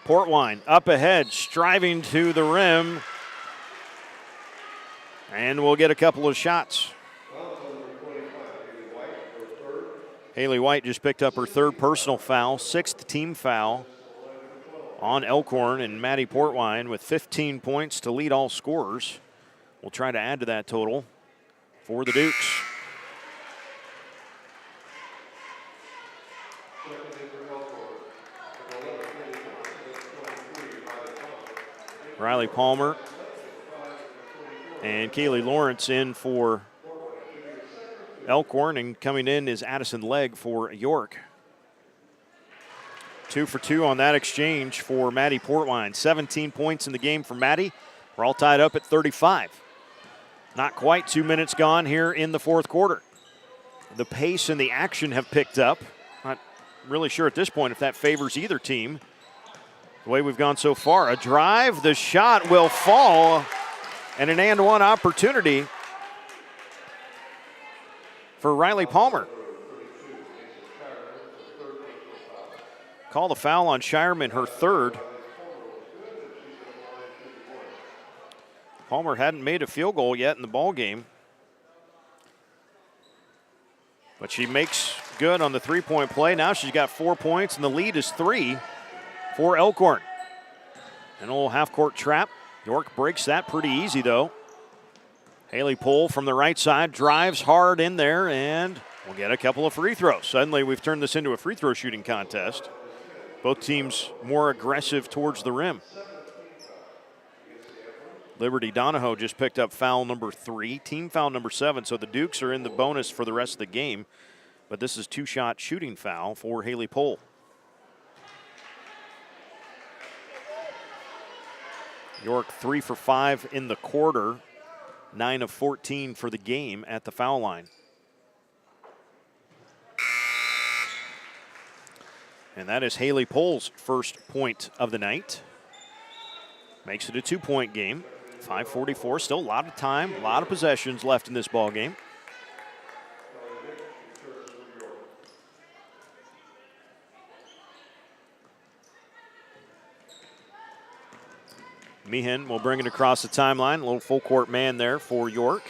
Portwine up ahead, striving to the rim. And we'll get a couple of shots. Haley White just picked up her third personal foul, 6th team foul on Elkhorn, and Maddie Portwine with 15 points to lead all scorers. We'll try to add to that total for the Dukes. Riley Palmer and Kaylee Lawrence in for Elkhorn, and coming in is Addison Legg for York. 2 for 2 on that exchange for Maddie Portwine. 17 points in the game for Maddie. We're all tied up at 35. Not quite 2 minutes gone here in the fourth quarter. The pace and the action have picked up. Not really sure at this point if that favors either team. The way we've gone so far. A drive, the shot will fall, and an and-one opportunity for Riley Palmer. call the foul on Shireman, her third. Palmer hadn't made a field goal yet in the ball game, but she makes good on the three-point play. Now she's got 4 points, and the lead is 3 for Elkhorn. An old half-court trap. York breaks that pretty easy, though. Haley Pohl from the right side drives hard in there, and we'll get a couple of free throws. Suddenly we've turned this into a free throw shooting contest. Both teams more aggressive towards the rim. Liberty Donahoe just picked up foul number 3, team foul number 7, so the Dukes are in the bonus for the rest of the game. But this is two-shot shooting foul for Haley Pohl. York 3 for 5 in the quarter, 9 of 14 for the game at the foul line. And that is Haley Pohl's first point of the night. Makes it a 2-point game. 5:44, still a lot of time, a lot of possessions left in this ball game. Meehan will bring it across the timeline. A little full court man there for York.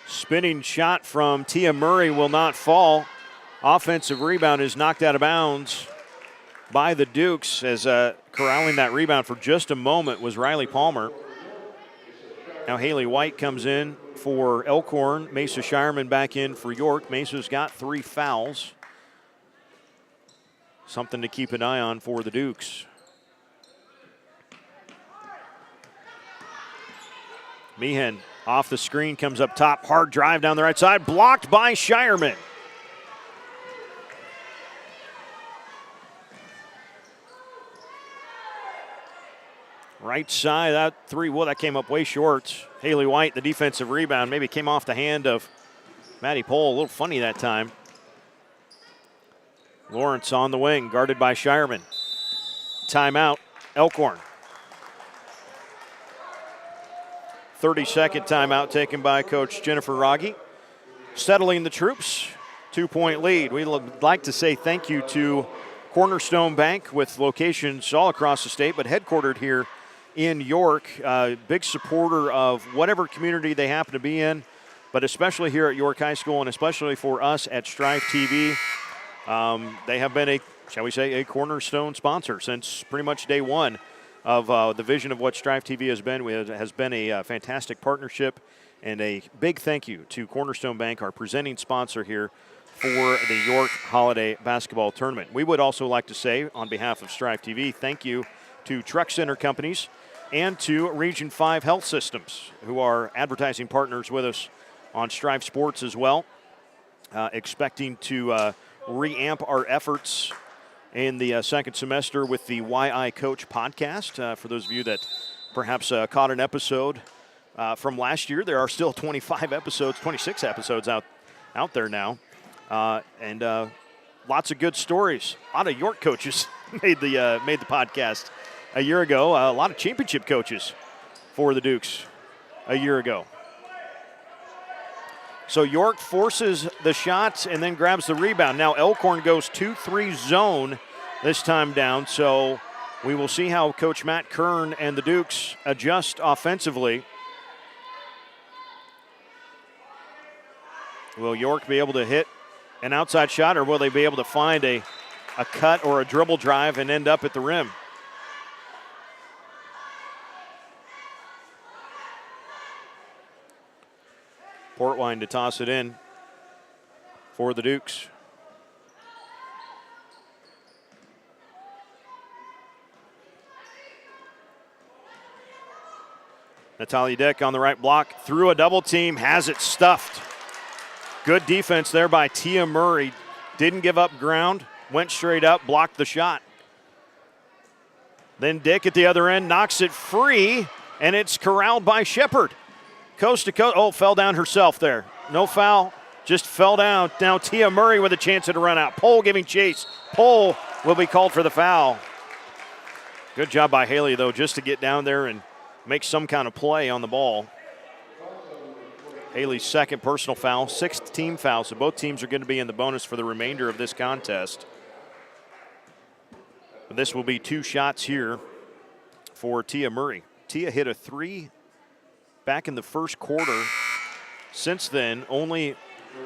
Spinning shot from Tia Murray will not fall. Offensive rebound is knocked out of bounds by the Dukes, as corralling that rebound for just a moment was Riley Palmer. Now Haley White comes in for Elkhorn. Mesa Shireman back in for York. Mesa's got 3 fouls. Something to keep an eye on for the Dukes. Meehan off the screen, comes up top, hard drive down the right side, blocked by Shireman. Right side, that 3, well, that came up way short. Haley White, the defensive rebound, maybe came off the hand of Maddie Pohl. A little funny that time. Lawrence on the wing, guarded by Shireman. Timeout, Elkhorn. 30-second timeout taken by Coach Jennifer Rogge. Settling the troops, 2-point lead. We'd like to say thank you to Cornerstone Bank, with locations all across the state, but headquartered here in York. Big supporter of whatever community they happen to be in, but especially here at York High School, and especially for us at Strive TV. They have been shall we say, a cornerstone sponsor since pretty much day one of the vision of what Strive TV has been. It has been a fantastic partnership, and a big thank you to Cornerstone Bank, our presenting sponsor here for the York Holiday Basketball Tournament. We would also like to say, on behalf of Strive TV, thank you to Truck Center Companies and to Region 5 Health Systems, who are advertising partners with us on Strive Sports as well. Expecting to reamp our efforts in the second semester with the Why I Coach podcast. For those of you that perhaps caught an episode from last year, there are still 26 episodes out there now. And lots of good stories. A lot of York coaches made the podcast a year ago. A lot of championship coaches for the Dukes a year ago. So York forces the shots and then grabs the rebound. Now Elkhorn goes 2-3 zone this time down. So we will see how Coach Matt Kern and the Dukes adjust offensively. Will York be able to hit an outside shot, or will they be able to find a cut or a dribble drive and end up at the rim? Portwine to toss it in for the Dukes. Natalia Dick on the right block, through a double team, has it stuffed. Good defense there by Tia Murray. Didn't give up ground, went straight up, blocked the shot. Then Dick at the other end knocks it free, and it's corralled by Shepard. Coast to coast. Oh, fell down herself there. No foul just fell down. Now Tia Murray with a chance at a run out. Pohl giving chase. Pohl will be called for the foul. Good job by Haley, though, just to get down there and make some kind of play on the ball. Haley's second personal foul, sixth team foul, so both teams are going to be in the bonus for the remainder of this contest. This will be 2 shots here for Tia Murray. Tia hit a 3 back in the first quarter. Since then, only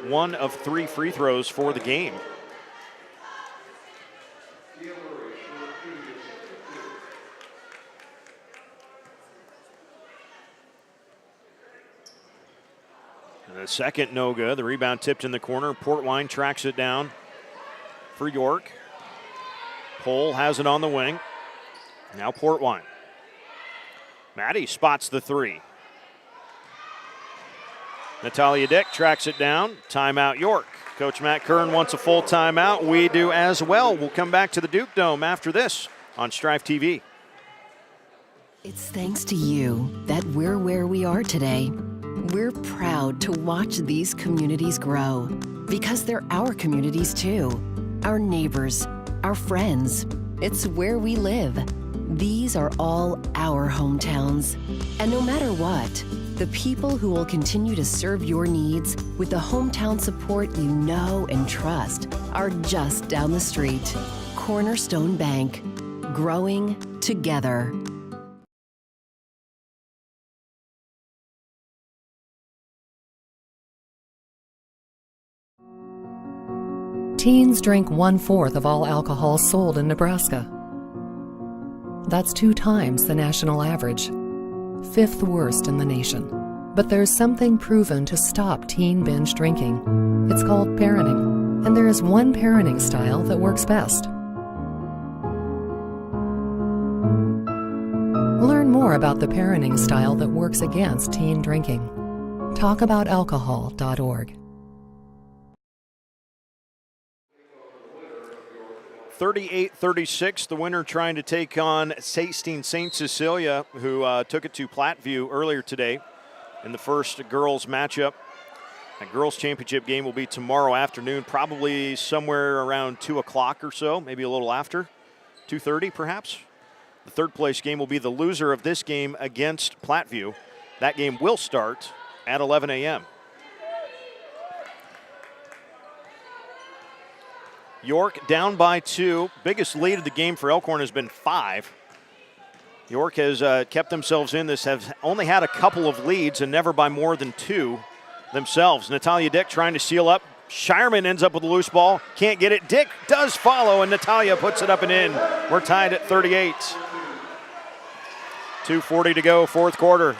1 of 3 free throws for the game. And the second no good. The rebound tipped in the corner. Portwine tracks it down for York. Pohl has it on the wing. Now Portwine. Maddie spots the 3. Natalia Dick tracks it down. Timeout York. Coach Matt Kern wants a full timeout. We do as well. We'll come back to the Duke Dome after this on Strive TV. It's thanks to you that we're where we are today. We're proud to watch these communities grow because they're our communities too. Our neighbors, our friends. It's where we live. These are all our hometowns. And no matter what, the people who will continue to serve your needs with the hometown support you know and trust are just down the street. Cornerstone Bank. Growing together. Teens drink 1/4 of all alcohol sold in Nebraska. That's 2 times the national average, 5th worst in the nation. But there's something proven to stop teen binge drinking. It's called parenting, and there is one parenting style that works best. Learn more about the parenting style that works against teen drinking. Talkaboutalcohol.org. 38-36, the winner trying to take on Hastings St. Cecilia, who took it to Platteview earlier today in the first girls matchup. That girls championship game will be tomorrow afternoon, probably somewhere around 2 o'clock or so, maybe a little after, 2:30 perhaps. The third place game will be the loser of this game against Platteview. That game will start at 11 a.m. York down by 2. Biggest lead of the game for Elkhorn has been 5. York has kept themselves in this, have only had a couple of leads and never by more than 2 themselves. Natalia Dick trying to seal up. Shireman ends up with a loose ball. Can't get it. Dick does follow, and Natalia puts it up and in. We're tied at 38. 2:40 to go, fourth quarter.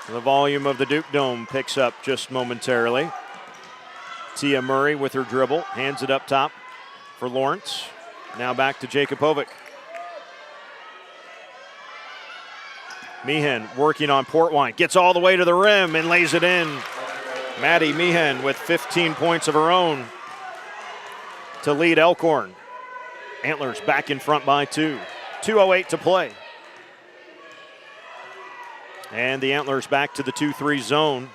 The volume of the Duke Dome picks up just momentarily. Tia Murray with her dribble, hands it up top for Lawrence. Now back to Jakubovic. Meehan working on Portwine, gets all the way to the rim and lays it in. Maddie Meehan with 15 points of her own to lead Elkhorn. Antlers back in front by 2. 2:08 to play. And the Antlers back to the 2-3 zone.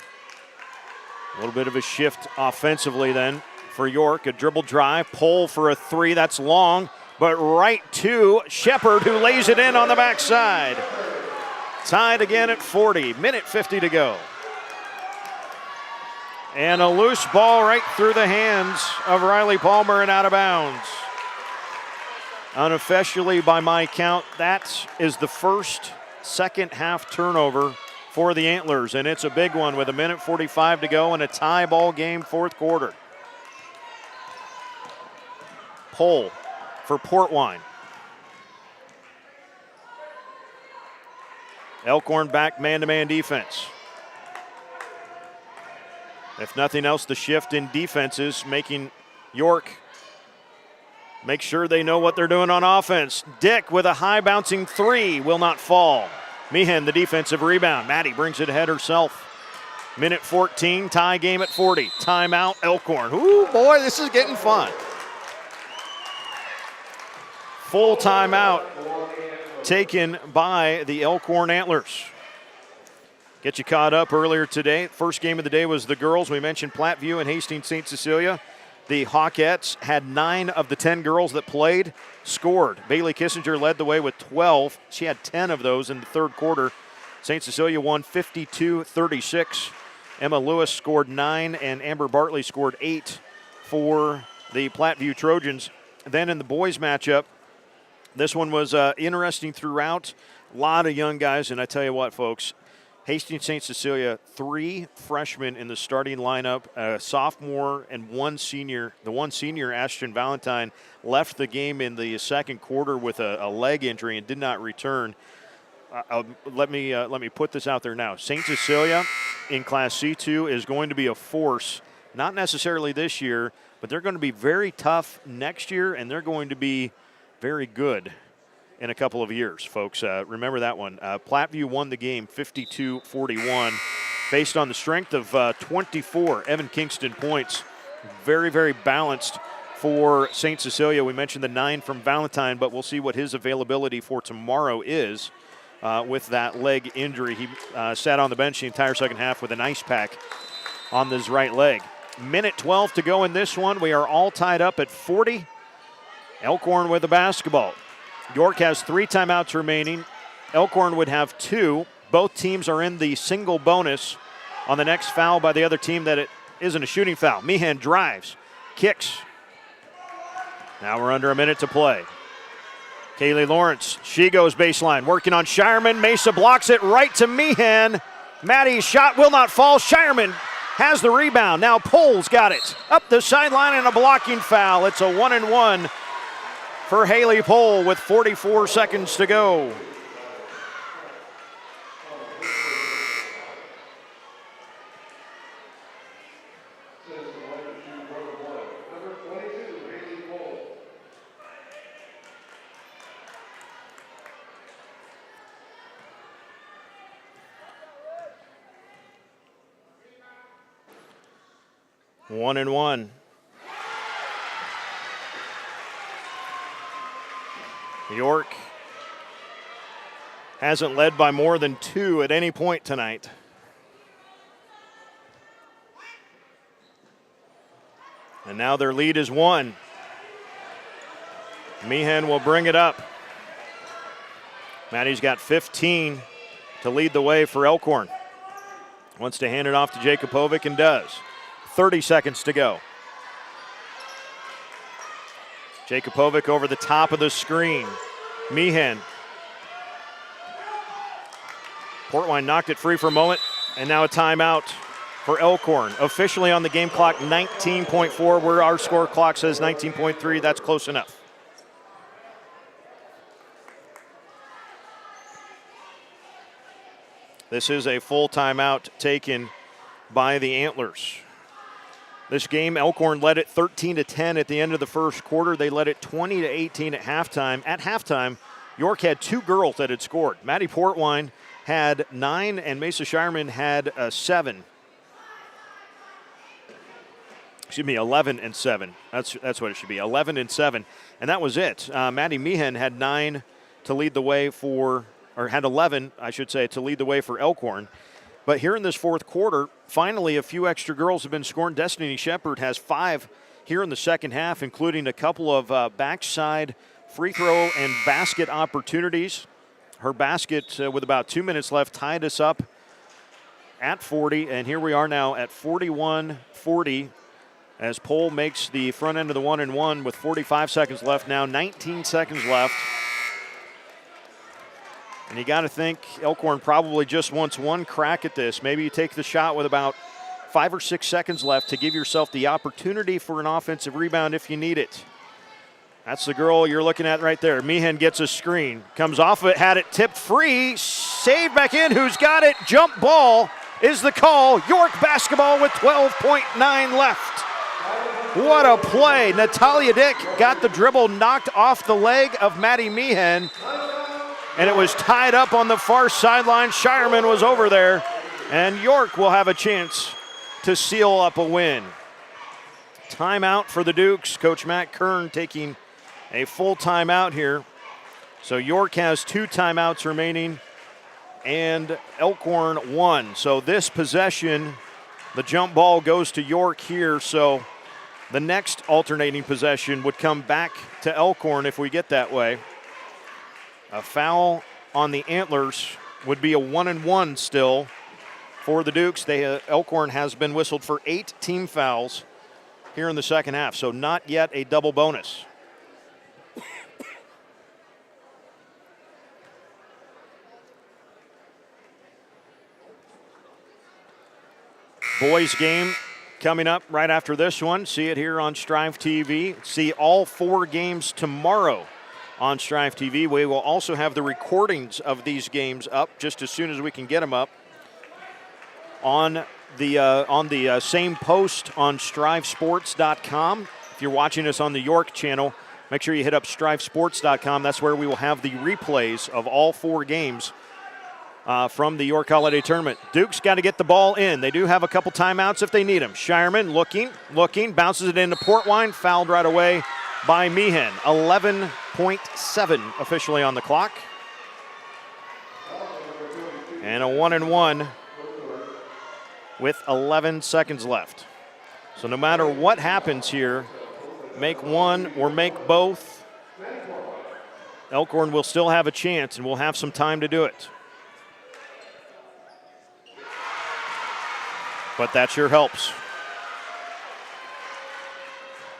A little bit of a shift offensively then for York. A dribble drive, Pohl for a 3. That's long, but right to Shepard, who lays it in on the backside. Tied again at 40. Minute 50 to go. And a loose ball right through the hands of Riley Palmer and out of bounds. Unofficially, by my count, that is the first second half turnover for the Antlers, and it's a big one with a minute 45 to go and a tie ball game, fourth quarter. Pohl for Portwine. Elkhorn back man-to-man defense. If nothing else, the shift in defenses making York make sure they know what they're doing on offense. Dick with a high bouncing 3 will not fall. Meehan, the defensive rebound. Maddie brings it ahead herself. Minute 14, tie game at 40. Timeout, Elkhorn. Ooh, boy, this is getting fun. Full timeout taken by the Elkhorn Antlers. Get you caught up earlier today. First game of the day was the girls. We mentioned Platteview and Hastings St. Cecilia. The Hawkettes had 9 of the 10 girls that played scored. Bailey Kissinger led the way with 12. She had 10 of those in the third quarter. St. Cecilia won 52-36. Emma Lewis scored 9, and Amber Bartley scored 8 for the Platteview Trojans. Then in the boys matchup, this one was interesting throughout. A lot of young guys, and I tell you what, folks, Hastings St. Cecilia, 3 freshmen in the starting lineup, a sophomore and 1 senior. The 1 senior, Ashton Valentine, left the game in the second quarter with a leg injury and did not return. Let me put this out there now. St. Cecilia in Class C2 is going to be a force, not necessarily this year, but they're going to be very tough next year, and they're going to be very good in a couple of years, folks. Remember that one. Platteview won the game 52-41 based on the strength of 24 Evan Kingston points. Very, very balanced for St. Cecilia. We mentioned the 9 from Valentine, but we'll see what his availability for tomorrow is with that leg injury. He sat on the bench the entire second half with an ice pack on his right leg. Minute 12 to go in this one. We are all tied up at 40. Elkhorn with the basketball. York has 3 timeouts remaining. Elkhorn would have 2. Both teams are in the single bonus on the next foul by the other team that it isn't a shooting foul. Meehan drives, kicks. Now we're under a minute to play. Kaylee Lawrence, she goes baseline, working on Shireman. Mesa blocks it right to Meehan. Maddie's shot will not fall. Shireman has the rebound. Now Pohl's got it. Up the sideline and a blocking foul. It's a 1-and-1 for Haley Pohl with 44 seconds to go. One and one. York hasn't led by more than 2 at any point tonight. And now their lead is 1. Meehan will bring it up. Maddie's got 15 to lead the way for Elkhorn. Wants to hand it off to Jakubovic and does. 30 seconds to go. Jakubovic over the top of the screen. Meehan. Portwine knocked it free for a moment, and now a timeout for Elkhorn. Officially on the game clock, 19.4, where our score clock says 19.3. That's close enough. This is a full timeout taken by the Antlers. This game, Elkhorn led it 13-10 at the end of the first quarter. They led it 20-18 at halftime. At halftime, York had 2 girls that had scored. Maddie Portwine had 9, and Mesa Shireman had 7. Excuse me, 11 and 7. That's what it should be, 11 and 7. And that was it. Maddie Meehan had 9 to lead the way for, or had 11, I should say, to lead the way for Elkhorn. But here in this fourth quarter, finally a few extra girls have been scoring. Destiny Shepard has 5 here in the second half, including a couple of backside free throw and basket opportunities. Her basket with about 2 minutes left tied us up at 40, and here we are now at 41-40 as Pohl makes the front end of the 1-and-1 with 45 seconds left. Now 19 seconds left. And you got to think Elkhorn probably just wants one crack at this. Maybe you take the shot with about 5 or 6 seconds left to give yourself the opportunity for an offensive rebound if you need it. That's the girl you're looking at right there. Meehan gets a screen, comes off of it, had it tipped free, saved back in. Who's got it? Jump ball is the call. York basketball with 12.9 left. What a play. Natalia Dick got the dribble knocked off the leg of Maddie Meehan, and it was tied up on the far sideline. Shireman was over there, and York will have a chance to seal up a win. Timeout for the Dukes. Coach Matt Kern taking a full timeout here. So York has 2 timeouts remaining, and Elkhorn 1. So this possession, the jump ball goes to York here. So the next alternating possession would come back to Elkhorn if we get that way. A foul on the Antlers would be a 1-and-1 still for the Dukes. Elkhorn has been whistled for 8 team fouls here in the second half, so not yet a double bonus. Boys game coming up right after this one. See it here on Strive TV. See all 4 games tomorrow on Strive TV. We will also have the recordings of these games up just as soon as we can get them up on the same post on StriveSports.com. If you're watching us on the York channel, make sure you hit up StriveSports.com. That's where we will have the replays of all 4 games from the York Holiday Tournament. Duke's got to get the ball in. They do have a couple timeouts if they need them. Shireman looking, bounces it into Portwine, fouled right away by Meehan. 11.7 officially on the clock. And a 1-and-1 with 11 seconds left. So no matter what happens here, make one or make both, Elkhorn will still have a chance and will have some time to do it. But that sure helps.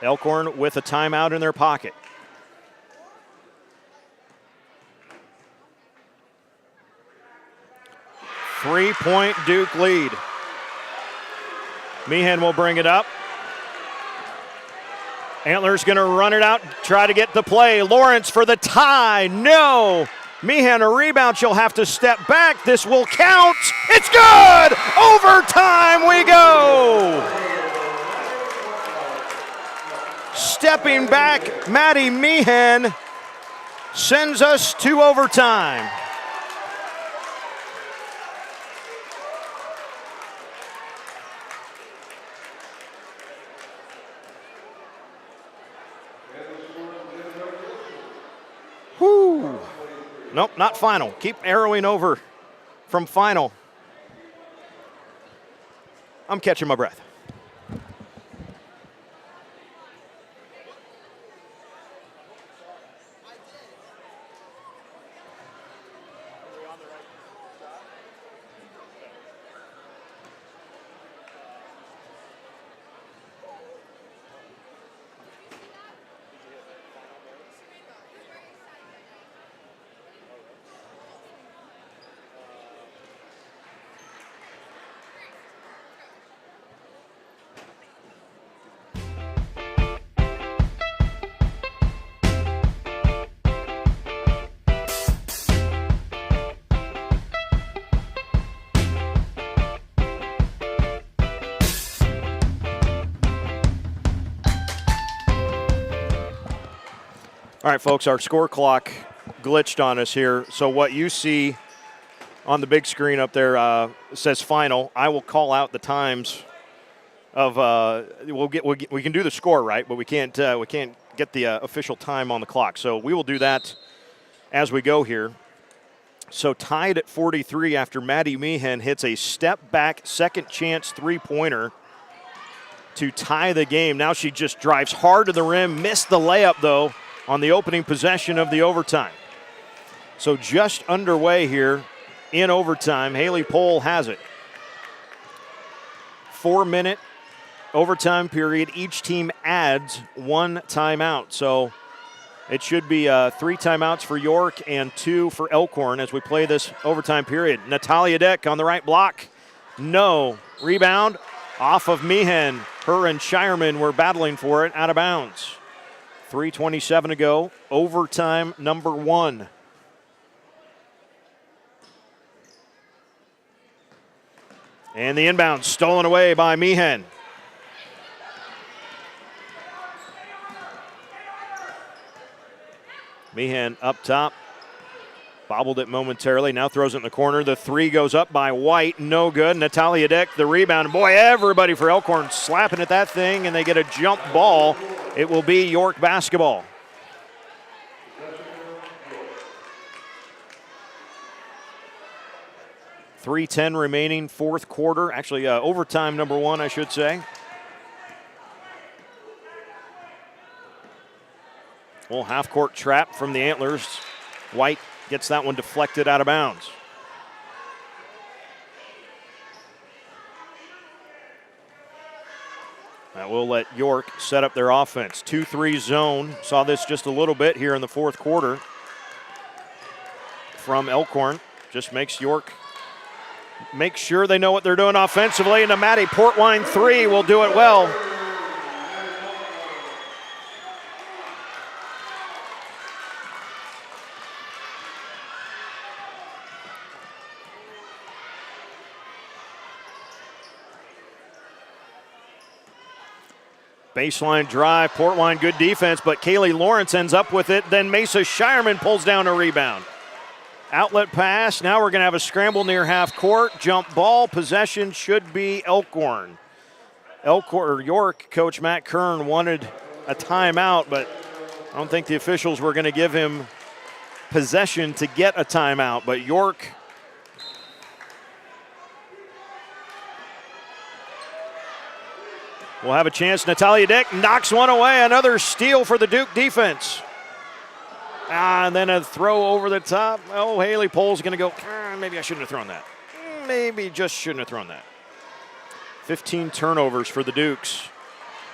Elkhorn with a timeout in their pocket. Three-point Duke lead. Meehan will bring it up. Antlers going to run it out, try to get the play. Lawrence for the tie. No. Meehan a rebound. She'll have to step back. This will count. It's good. Overtime we go. Stepping back, Maddie Meehan sends us to overtime. Whoo. Nope, not final. Keep arrowing over from final. I'm catching my breath. All right, folks, our score clock glitched on us here. So what you see on the big screen up there says final. I will call out the times of we can do the score, right, but we can't get the official time on the clock. So we will do that as we go here. So tied at 43 after Maddie Meehan hits a step back second chance three-pointer to tie the game. Now she just drives hard to the rim, missed the layup though on the opening possession of the overtime. So just underway here in overtime. Haley Pohl has it. 4-minute overtime period. Each team adds 1 timeout. So it should be 3 timeouts for York and 2 for Elkhorn as we play this overtime period. Natalia Dick on the right block. No. Rebound off of Meehan. Her and Shireman were battling for it, out of bounds. 3:27 to go. Overtime number 1. And the inbound stolen away by Meehan. Meehan up top. Bobbled it momentarily. Now throws it in the corner. The 3 goes up by White. No good. Natalia Dick, the rebound. Boy, everybody for Elkhorn slapping at that thing, and they get a jump ball. It will be York basketball. 3:10 remaining, fourth quarter. Actually, overtime number 1, I should say. Well, half-court trap from the Antlers. White gets that one deflected out of bounds. That will let York set up their offense. 2-3 zone. Saw this just a little bit here in the fourth quarter from Elkhorn. Just makes York make sure they know what they're doing offensively. And a Maddie Portwine 3 will do it well. Baseline drive, Portwine, good defense, but Kaylee Lawrence ends up with it. Then Mesa Shireman pulls down a rebound. Outlet pass, now we're gonna have a scramble near half court. Jump ball, possession should be Elkhorn. York, Coach Matt Kern wanted a timeout, but I don't think the officials were gonna give him possession to get a timeout, but York will have a chance. Natalia Dick knocks one away. Another steal for the Duke defense. And then a throw over the top. Oh, Haley Pohl's going to go, maybe I shouldn't have thrown that. Maybe just shouldn't have thrown that. 15 turnovers for the Dukes.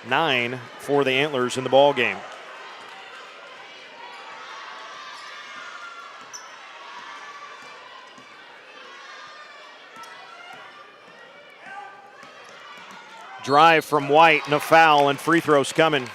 9 for the Antlers in the ball game. Drive from White and a foul, and free throws coming.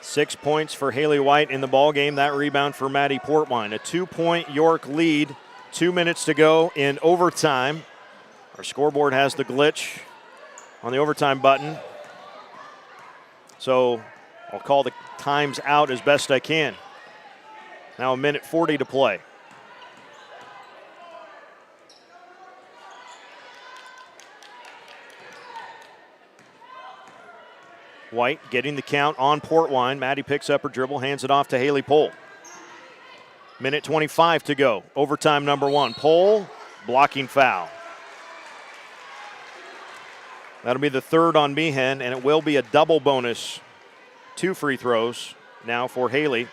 Six points for Haley White in the ball game. That rebound for Maddie Portwine. A 2-point York lead. 2 minutes to go in overtime. Our scoreboard has the glitch on the overtime button, so I'll call the times out as best I can. Now 1:40 to play. White getting the count on Portwine. Maddie picks up her dribble, hands it off to Haley Pohl. 1:25 to go. Overtime number 1. Pohl, blocking foul. That'll be the third on Meehan, and it will be a double bonus. 2 free throws now for Haley.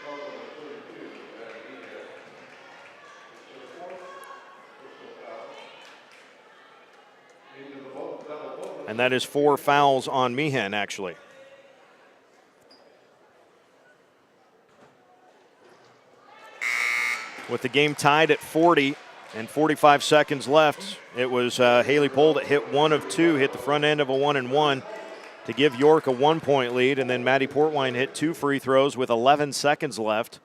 And that is 4 fouls on Meehan, actually. With the game tied at 40 and 45 seconds left, it was Haley Pohl that hit 1 of 2, hit the front end of a 1-and-1 to give York a 1-point lead, and then Maddie Portwine hit 2 free throws with 11 seconds left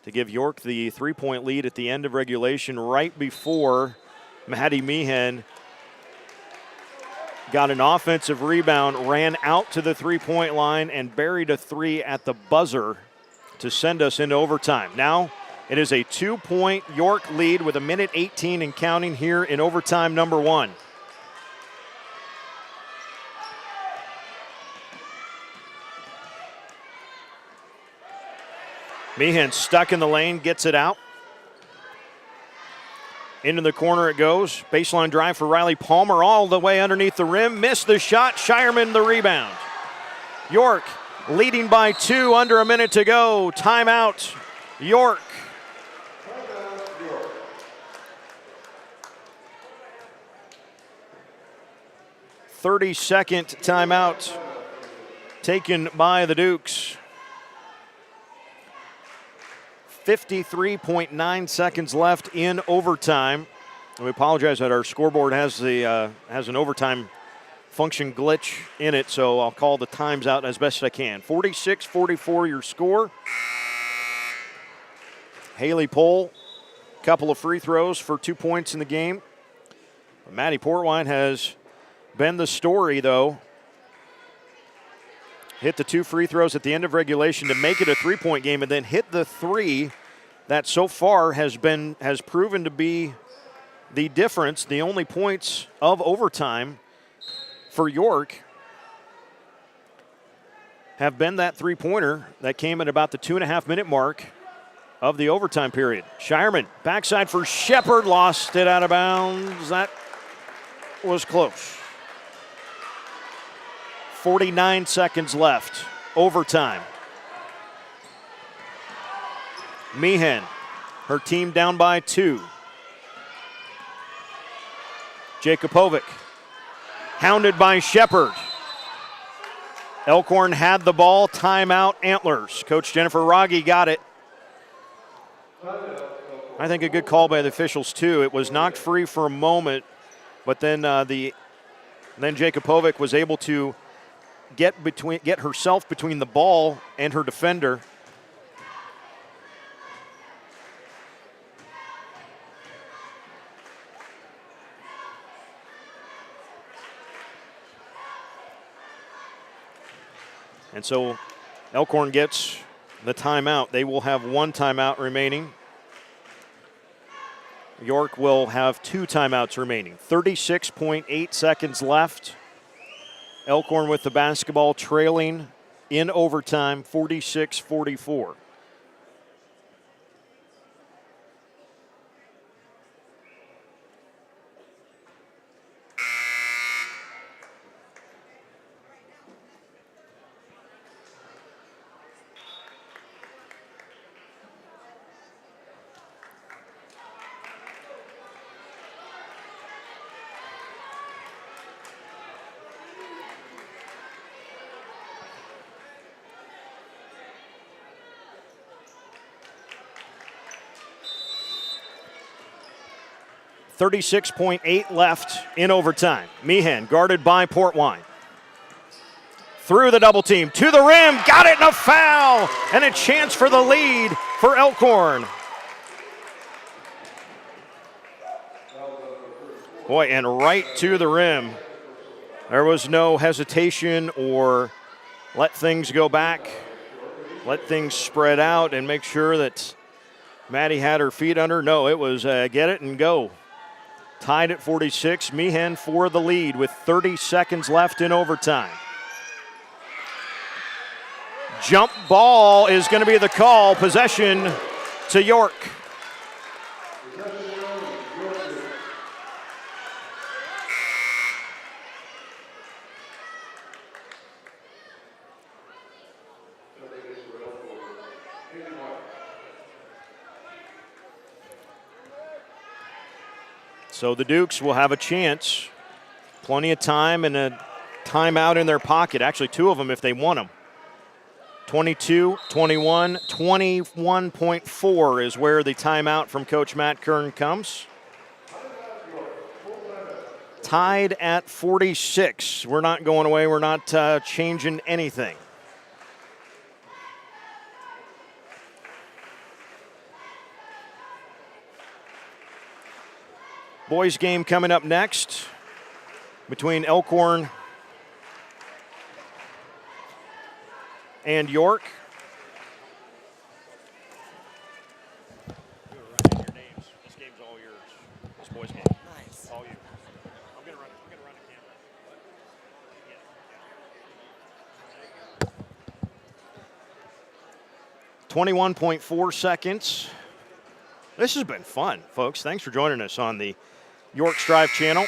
to give York the 3-point lead at the end of regulation, right before Maddie Meehan got an offensive rebound, ran out to the 3-point line, and buried a 3 at the buzzer to send us into overtime. Now it is a 2-point York lead with 1:18 and counting here in overtime number 1. Meehan stuck in the lane, gets it out. Into the corner it goes. Baseline drive for Riley Palmer all the way underneath the rim. Missed the shot. Shireman the rebound. York leading by 2, under a minute to go. Timeout, York. 30-second timeout taken by the Dukes. 53.9 seconds left in overtime. We apologize that our scoreboard has an overtime function glitch in it, so I'll call the times out as best I can. 46-44 your score. Haley Pohl couple of free throws for 2 points in the game. Maddie Portwine has been the story, though. Hit the 2 free throws at the end of regulation to make it a 3-point game, and then hit the 3 that so far has proven to be the difference, the only points of overtime for York have been that 3-pointer that came at about the 2.5-minute mark of the overtime period. Shireman, backside for Shepard, lost it out of bounds. That was close. 49 seconds left, overtime. Meehan, her team down by 2. Jakubovic, hounded by Shepard. Elkhorn had the ball, timeout, Antlers. Coach Jennifer Rogge got it. I think a good call by the officials too. It was knocked free for a moment, but then Jakubovic was able to get herself between the ball and her defender. And so Elkhorn gets the timeout. They will have 1 timeout remaining. York will have 2 timeouts remaining. 36.8 seconds left. Elkhorn with the basketball, trailing in overtime, 46-44. .8 left in overtime. Meehan guarded by Portwine. Through the double team, to the rim, got it, and a foul, and a chance for the lead for Elkhorn. Boy, and right to the rim. There was no hesitation or let things go back, let things spread out and make sure that Maddie had her feet under. No, it was get it and go. Tied at 46, Meehan for the lead with 30 seconds left in overtime. Jump ball is going to be the call. Possession to York. So the Dukes will have a chance. Plenty of time and a timeout in their pocket. Actually, 2 of them if they want them. 22, 21, 21.4 is where the timeout from Coach Matt Kern comes. Tied at 46. We're not going away. We're not changing anything. Boys game coming up next between Elkhorn and York. Your names. This game's all yours. This boys game. Nice. All you. I'm gonna run the camera. 21.4 seconds. This has been fun, folks. Thanks for joining us on the York Strive channel.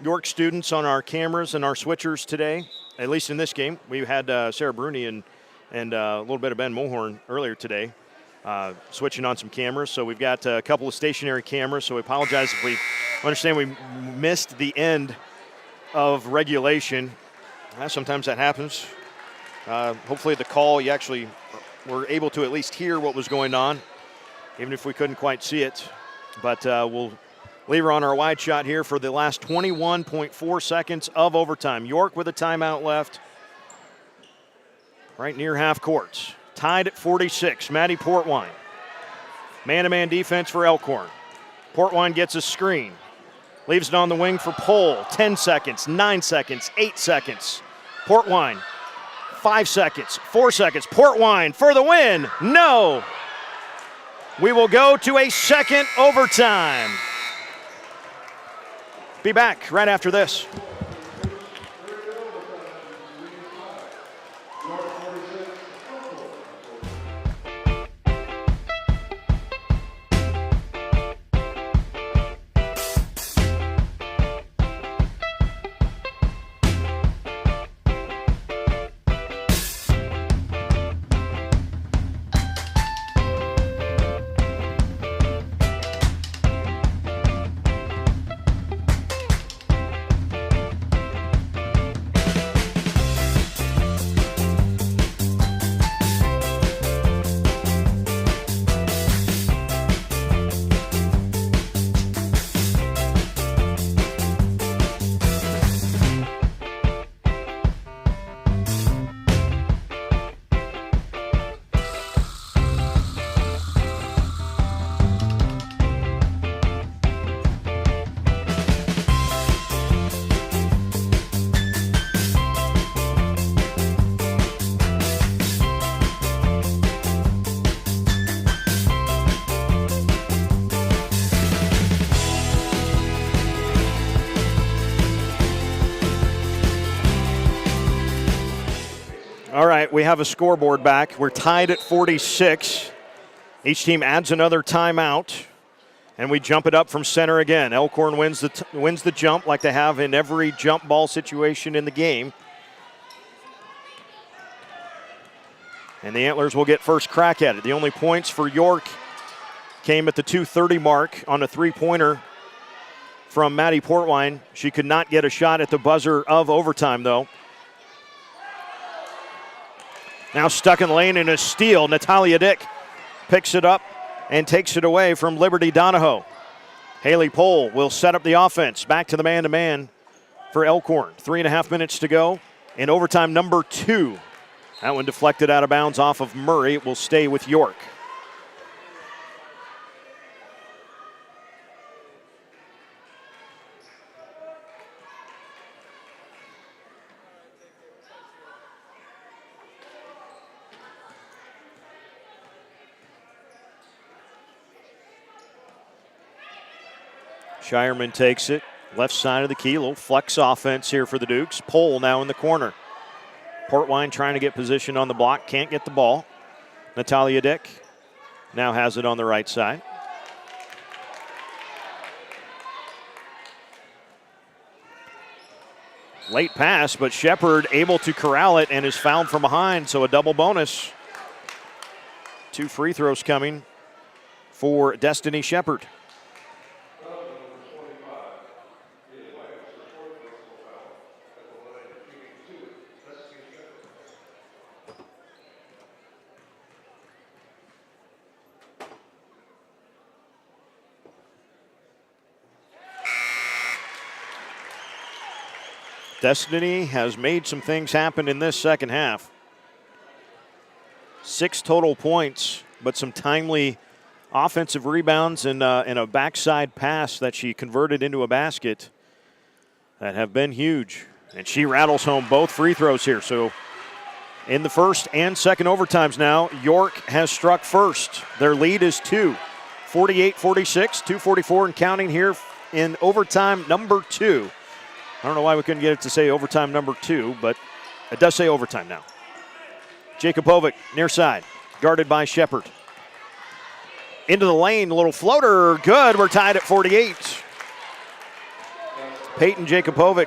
York students on our cameras and our switchers today, at least in this game. We had Sarah Bruni and a little bit of Ben Mulhorn earlier today switching on some cameras. So we've got a couple of stationary cameras, so we apologize if we understand we missed the end of regulation. Sometimes that happens. Hopefully the call, you actually were able to at least hear what was going on, even if we couldn't quite see it. But we'll leave her on our wide shot here for the last 21.4 seconds of overtime. York with a timeout left right near half court. Tied at 46, Maddie Portwine. Man-to-man defense for Elkhorn. Portwine gets a screen. Leaves it on the wing for Pohl. 10 seconds, 9 seconds, 8 seconds. Portwine, 5 seconds, 4 seconds. Portwine for the win. No. We will go to a second overtime. Be back right after this. All right, we have a scoreboard back. We're tied at 46. Each team adds another timeout, and we jump it up from center again. Elkhorn wins the jump like they have in every jump ball situation in the game. And the Antlers will get first crack at it. The only points for York came at the 2:30 mark on a three-pointer from Maddie Portwine. She could not get a shot at the buzzer of overtime, though. Now stuck in the lane in a steal. Natalia Dick picks it up and takes it away from Liberty Donahoe. Haley Pohl will set up the offense. Back to the man-to-man for Elkhorn. 3.5 minutes to go in overtime number 2. That one deflected out of bounds off of Murray. It will stay with York. Shireman takes it, left side of the key, little flex offense here for the Dukes. Pohl now in the corner. Portwine trying to get position on the block, can't get the ball. Natalia Dick now has it on the right side. Late pass, but Shepard able to corral it and is fouled from behind, so a double bonus. 2 free throws coming for Destiny Shepard. Destiny has made some things happen in this second half. 6 total points, but some timely offensive rebounds and a backside pass that she converted into a basket that have been huge. And she rattles home both free throws here. So in the first and second overtimes now, York has struck first. Their lead is 2. 48-46, 2:44 and counting here in overtime number 2. I don't know why we couldn't get it to say overtime number 2, but it does say overtime now. Jakubovic near side, guarded by Shepard. Into the lane, a little floater, good. We're tied at 48. Peyton Jakubovic,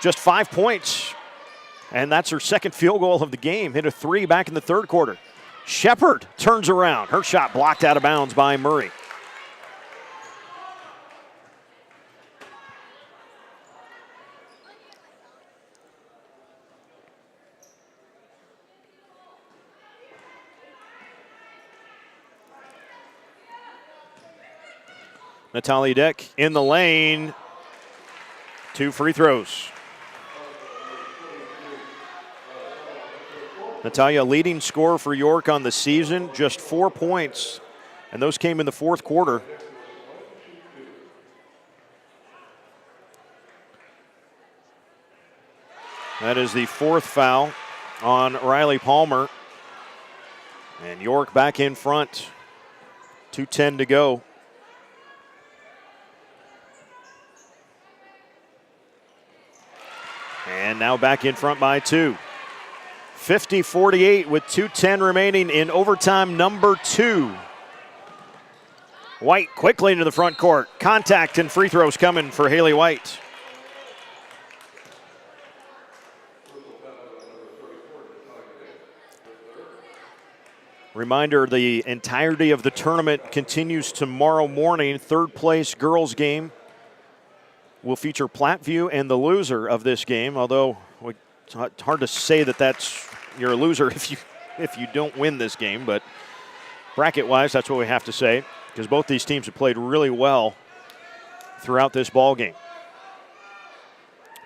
just 5 points, and that's her second field goal of the game. Hit a 3 back in the third quarter. Shepard turns around. Her shot blocked out of bounds by Murray. Natalia Dick in the lane. 2 free throws. Natalia, leading scorer for York on the season, just 4 points and those came in the fourth quarter. That is the fourth foul on Riley Palmer. And York back in front. 2:10 to go. And now back in front by 2. 50-48 with 2:10 remaining in overtime number 2. White quickly into the front court. Contact and free throws coming for Haley White. Reminder, the entirety of the tournament continues tomorrow morning. Third place girls game will feature Platteview and the loser of this game, although it's hard to say that you're a loser if you don't win this game, but bracket-wise, that's what we have to say, because both these teams have played really well throughout this ball game.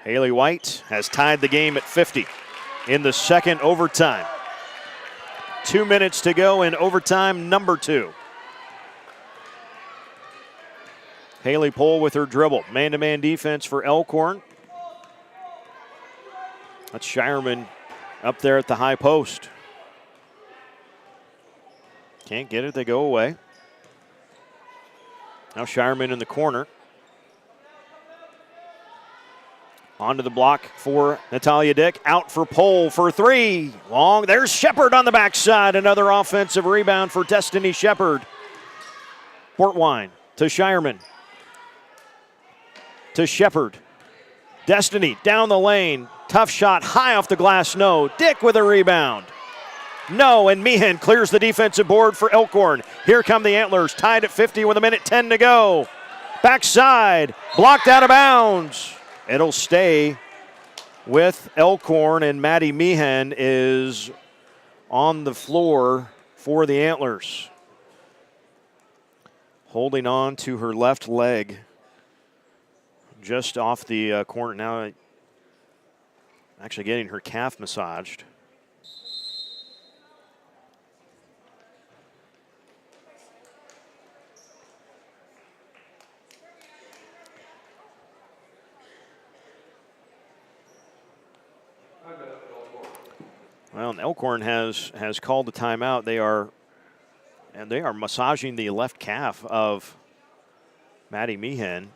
Haley White has tied the game at 50 in the second overtime. 2 minutes to go in overtime number 2. Haley Pohl with her dribble. Man-to-man defense for Elkhorn. That's Shireman up there at the high post. Can't get it, they go away. Now Shireman in the corner. Onto the block for Natalia Dick. Out for Pohl for 3. Long. There's Shepard on the backside. Another offensive rebound for Destiny Shepard. Portwine to Shireman. To Shepard. Destiny down the lane. Tough shot high off the glass. No. Dick with a rebound. No, and Meehan clears the defensive board for Elkhorn. Here come the Antlers, tied at 50 with 1:10 to go. Backside, blocked out of bounds. It'll stay with Elkhorn, and Maddie Meehan is on the floor for the Antlers. Holding on to her left leg just off the corner. Now actually getting her calf massaged. Well, and Elkhorn has called the timeout. They are massaging the left calf of Maddie Meehan.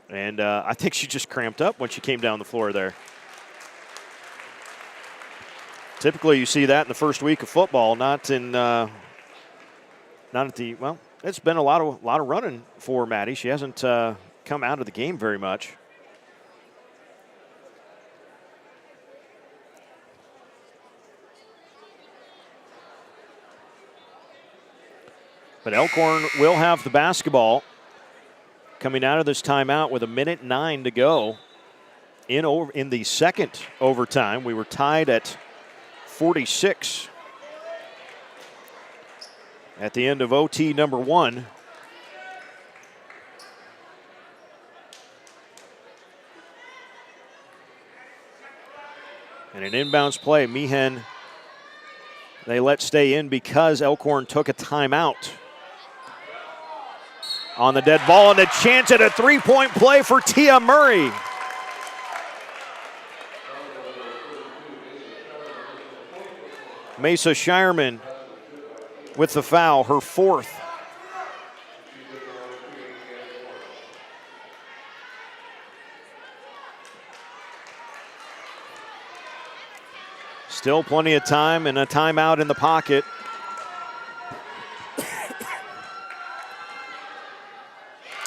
And I think she just cramped up when she came down the floor there. Typically you see that in the first week of football, not at the, well, it's been a lot of running for Maddie. She hasn't come out of the game very much. But Elkhorn will have the basketball coming out of this timeout with 1:09 to go in the second overtime. We were tied at 46 at the end of OT number 1. And an inbounds play. Meehan, they let stay in because Elkhorn took a timeout. On the dead ball, and a chance at a three-point play for Tia Murray. Mesa Shireman with the foul, her 4th. Still plenty of time and a timeout in the pocket.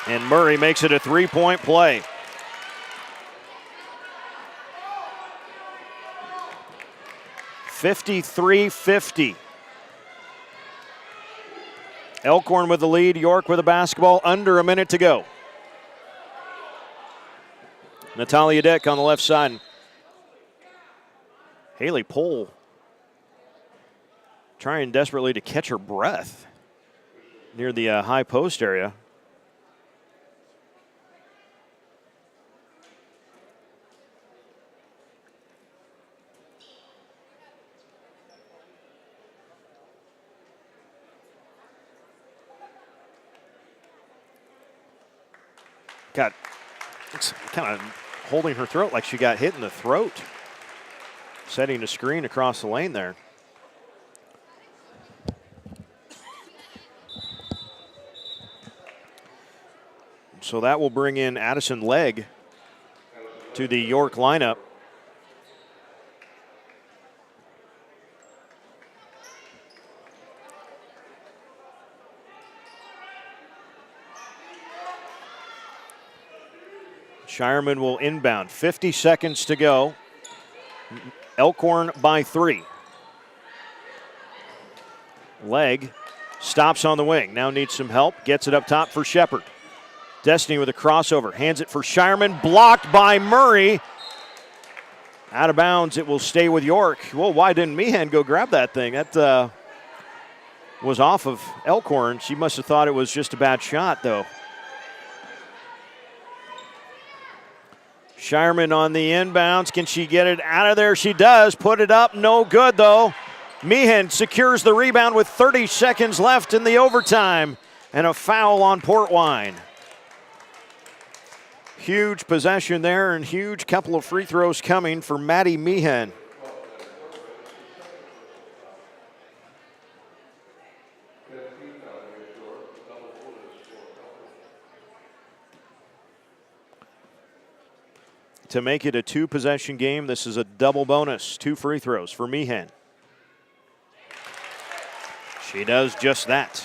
And Murray makes it a three-point play. (53-50). Elkhorn with the lead, York with the basketball, under a minute to go. Natalia Dick on the left side. Haley Pohl trying desperately to catch her breath near the high post area. it's kind of holding her throat like she got hit in the throat. Setting a screen across the lane there. So that will bring in Addison Legg to the York lineup. Shireman will inbound. 50 seconds to go. Elkhorn by 3. Legg stops on the wing. Now needs some help. Gets it up top for Shepard. Destiny with a crossover. Hands it for Shireman. Blocked by Murray. Out of bounds. It will stay with York. Well, why didn't Meehan go grab that thing? That was off of Elkhorn. She must have thought it was just a bad shot, though. Shireman on the inbounds. Can she get it out of there? She does. Put it up. No good, though. Meehan secures the rebound with 30 seconds left in the overtime. And a foul on Portwine. Huge possession there and huge couple of free throws coming for Maddie Meehan. To make it a 2-possession game, this is a double bonus. 2 free throws for Meehan. She does just that.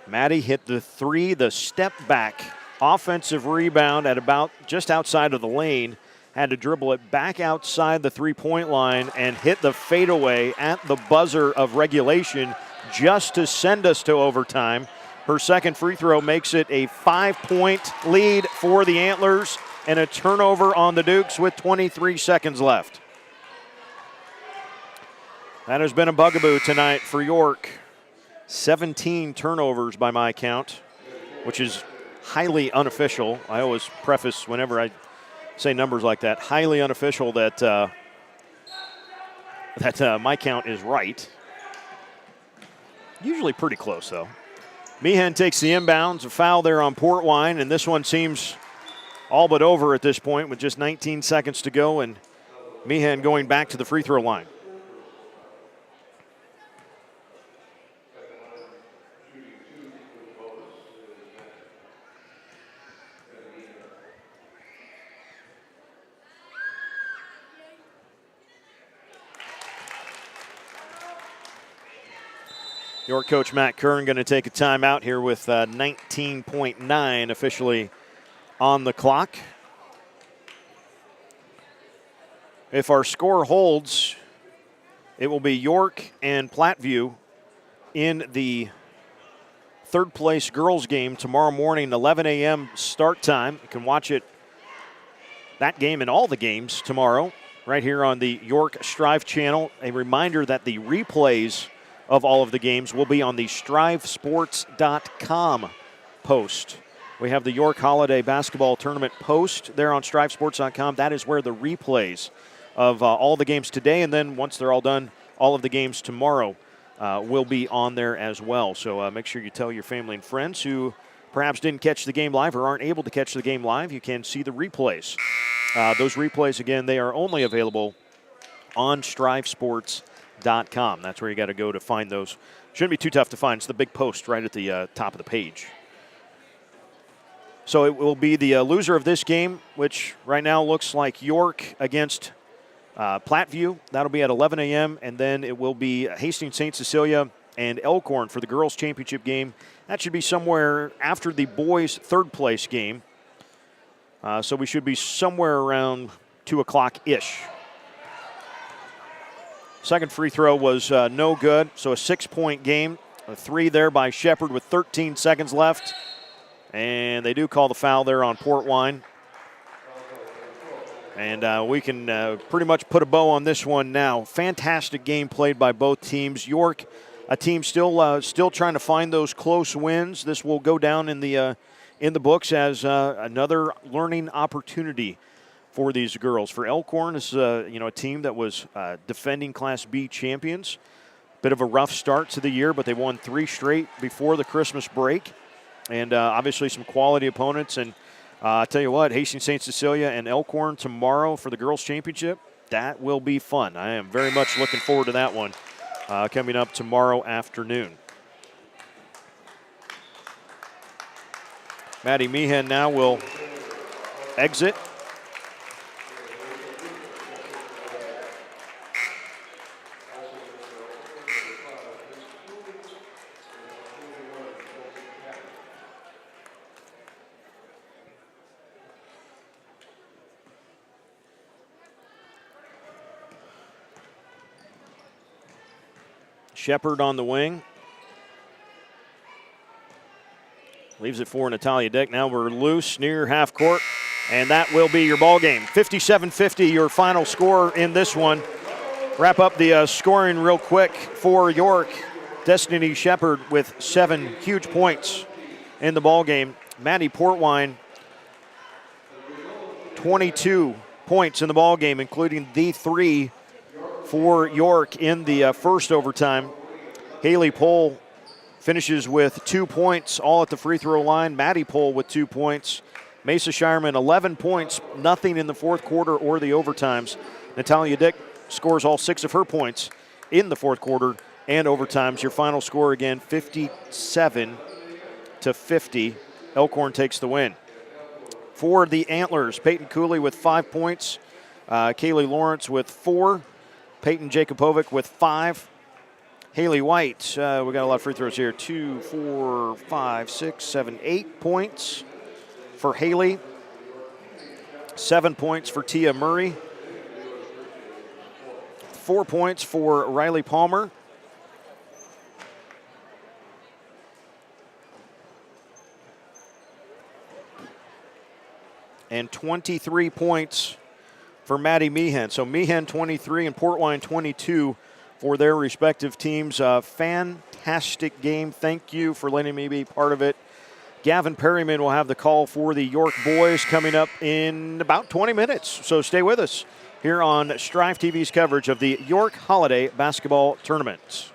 Maddie hit the 3, the step back offensive rebound at about just outside of the lane. Had to dribble it back outside the 3-point line and hit the fadeaway at the buzzer of regulation just to send us to overtime. Her second free throw makes it a 5-point lead for the Antlers and a turnover on the Dukes with 23 seconds left. That has been a bugaboo tonight for York. 17 turnovers by my count, which is highly unofficial. I always preface whenever I say numbers like that, highly unofficial that my count is right. Usually pretty close, though. Meehan takes the inbounds, a foul there on Portwine, and this one seems all but over at this point with just 19 seconds to go, and Meehan going back to the free throw line. York coach Matt Kern going to take a timeout here with 19.9 officially on the clock. If our score holds, it will be York and Platteview in the third place girls game tomorrow morning, 11 a.m. start time. You can watch it, that game and all the games tomorrow right here on the York Strive channel. A reminder that the replays of all of the games will be on the StriveSports.com post. We have the York Holiday Basketball Tournament post there on StriveSports.com. That is where the replays of all the games today, and then once they're all done, all of the games tomorrow will be on there as well. So make sure you tell your family and friends who perhaps didn't catch the game live or aren't able to catch the game live. You can see the replays. Those replays, again, they are only available on StriveSports.com. That's where you got to go to find those. Shouldn't be too tough to find. It's the big post right at the top of the page. So it will be the loser of this game, which right now looks like York against Platteview. That'll be at 11 a.m. And then it will be Hastings St. Cecilia and Elkhorn for the girls' championship game. That should be somewhere after the boys' third place game. So we should be somewhere around 2 o'clock-ish. Second free throw was no good, so a 6-point game. A 3 there by Shepard with 13 seconds left. And they do call the foul there on Portwine. And we can pretty much put a bow on this one now. Fantastic game played by both teams. York, a team still trying to find those close wins. This will go down in the books as another learning opportunity for these girls. For Elkhorn, this is a team that was defending Class B champions. Bit of a rough start to the year, but they won 3 straight before the Christmas break. And obviously some quality opponents. And I tell you what, Hastings St. Cecilia and Elkhorn tomorrow for the girls' championship. That will be fun. I am very much looking forward to that one coming up tomorrow afternoon. Maddie Meehan now will exit. Shepard on the wing. Leaves it for Natalia Dick. Now we're loose near half court, and that will be your ball game. 57-50, your final score in this one. Wrap up the scoring real quick for York. Destiny Shepard with 7 huge points in the ball game. Maddie Portwine, 22 points in the ball game, including the 3 for York in the first overtime. Haley Pohl finishes with 2 points, all at the free throw line. Maddie Pohl with 2 points. Mesa Shireman, 11 points, nothing in the fourth quarter or the overtimes. Natalia Dick scores all 6 of her points in the fourth quarter and overtimes. Your final score again, 57-50. Elkhorn takes the win. For the Antlers, Peyton Cooley with 5 points. Kaylee Lawrence with 4. Peyton Jakubovic with 5. Haley White, we got a lot of free throws here. 2, 4, 5, 6, 7, 8 points for Haley. 7 points for Tia Murray. 4 points for Riley Palmer. And 23 points for Maddie Meehan. So Meehan 23 and Portwine 22 for their respective teams. Fantastic game. Thank you for letting me be part of it. Gavin Perryman will have the call for the York boys coming up in about 20 minutes. So stay with us here on Strive TV's coverage of the York Holiday Basketball Tournament.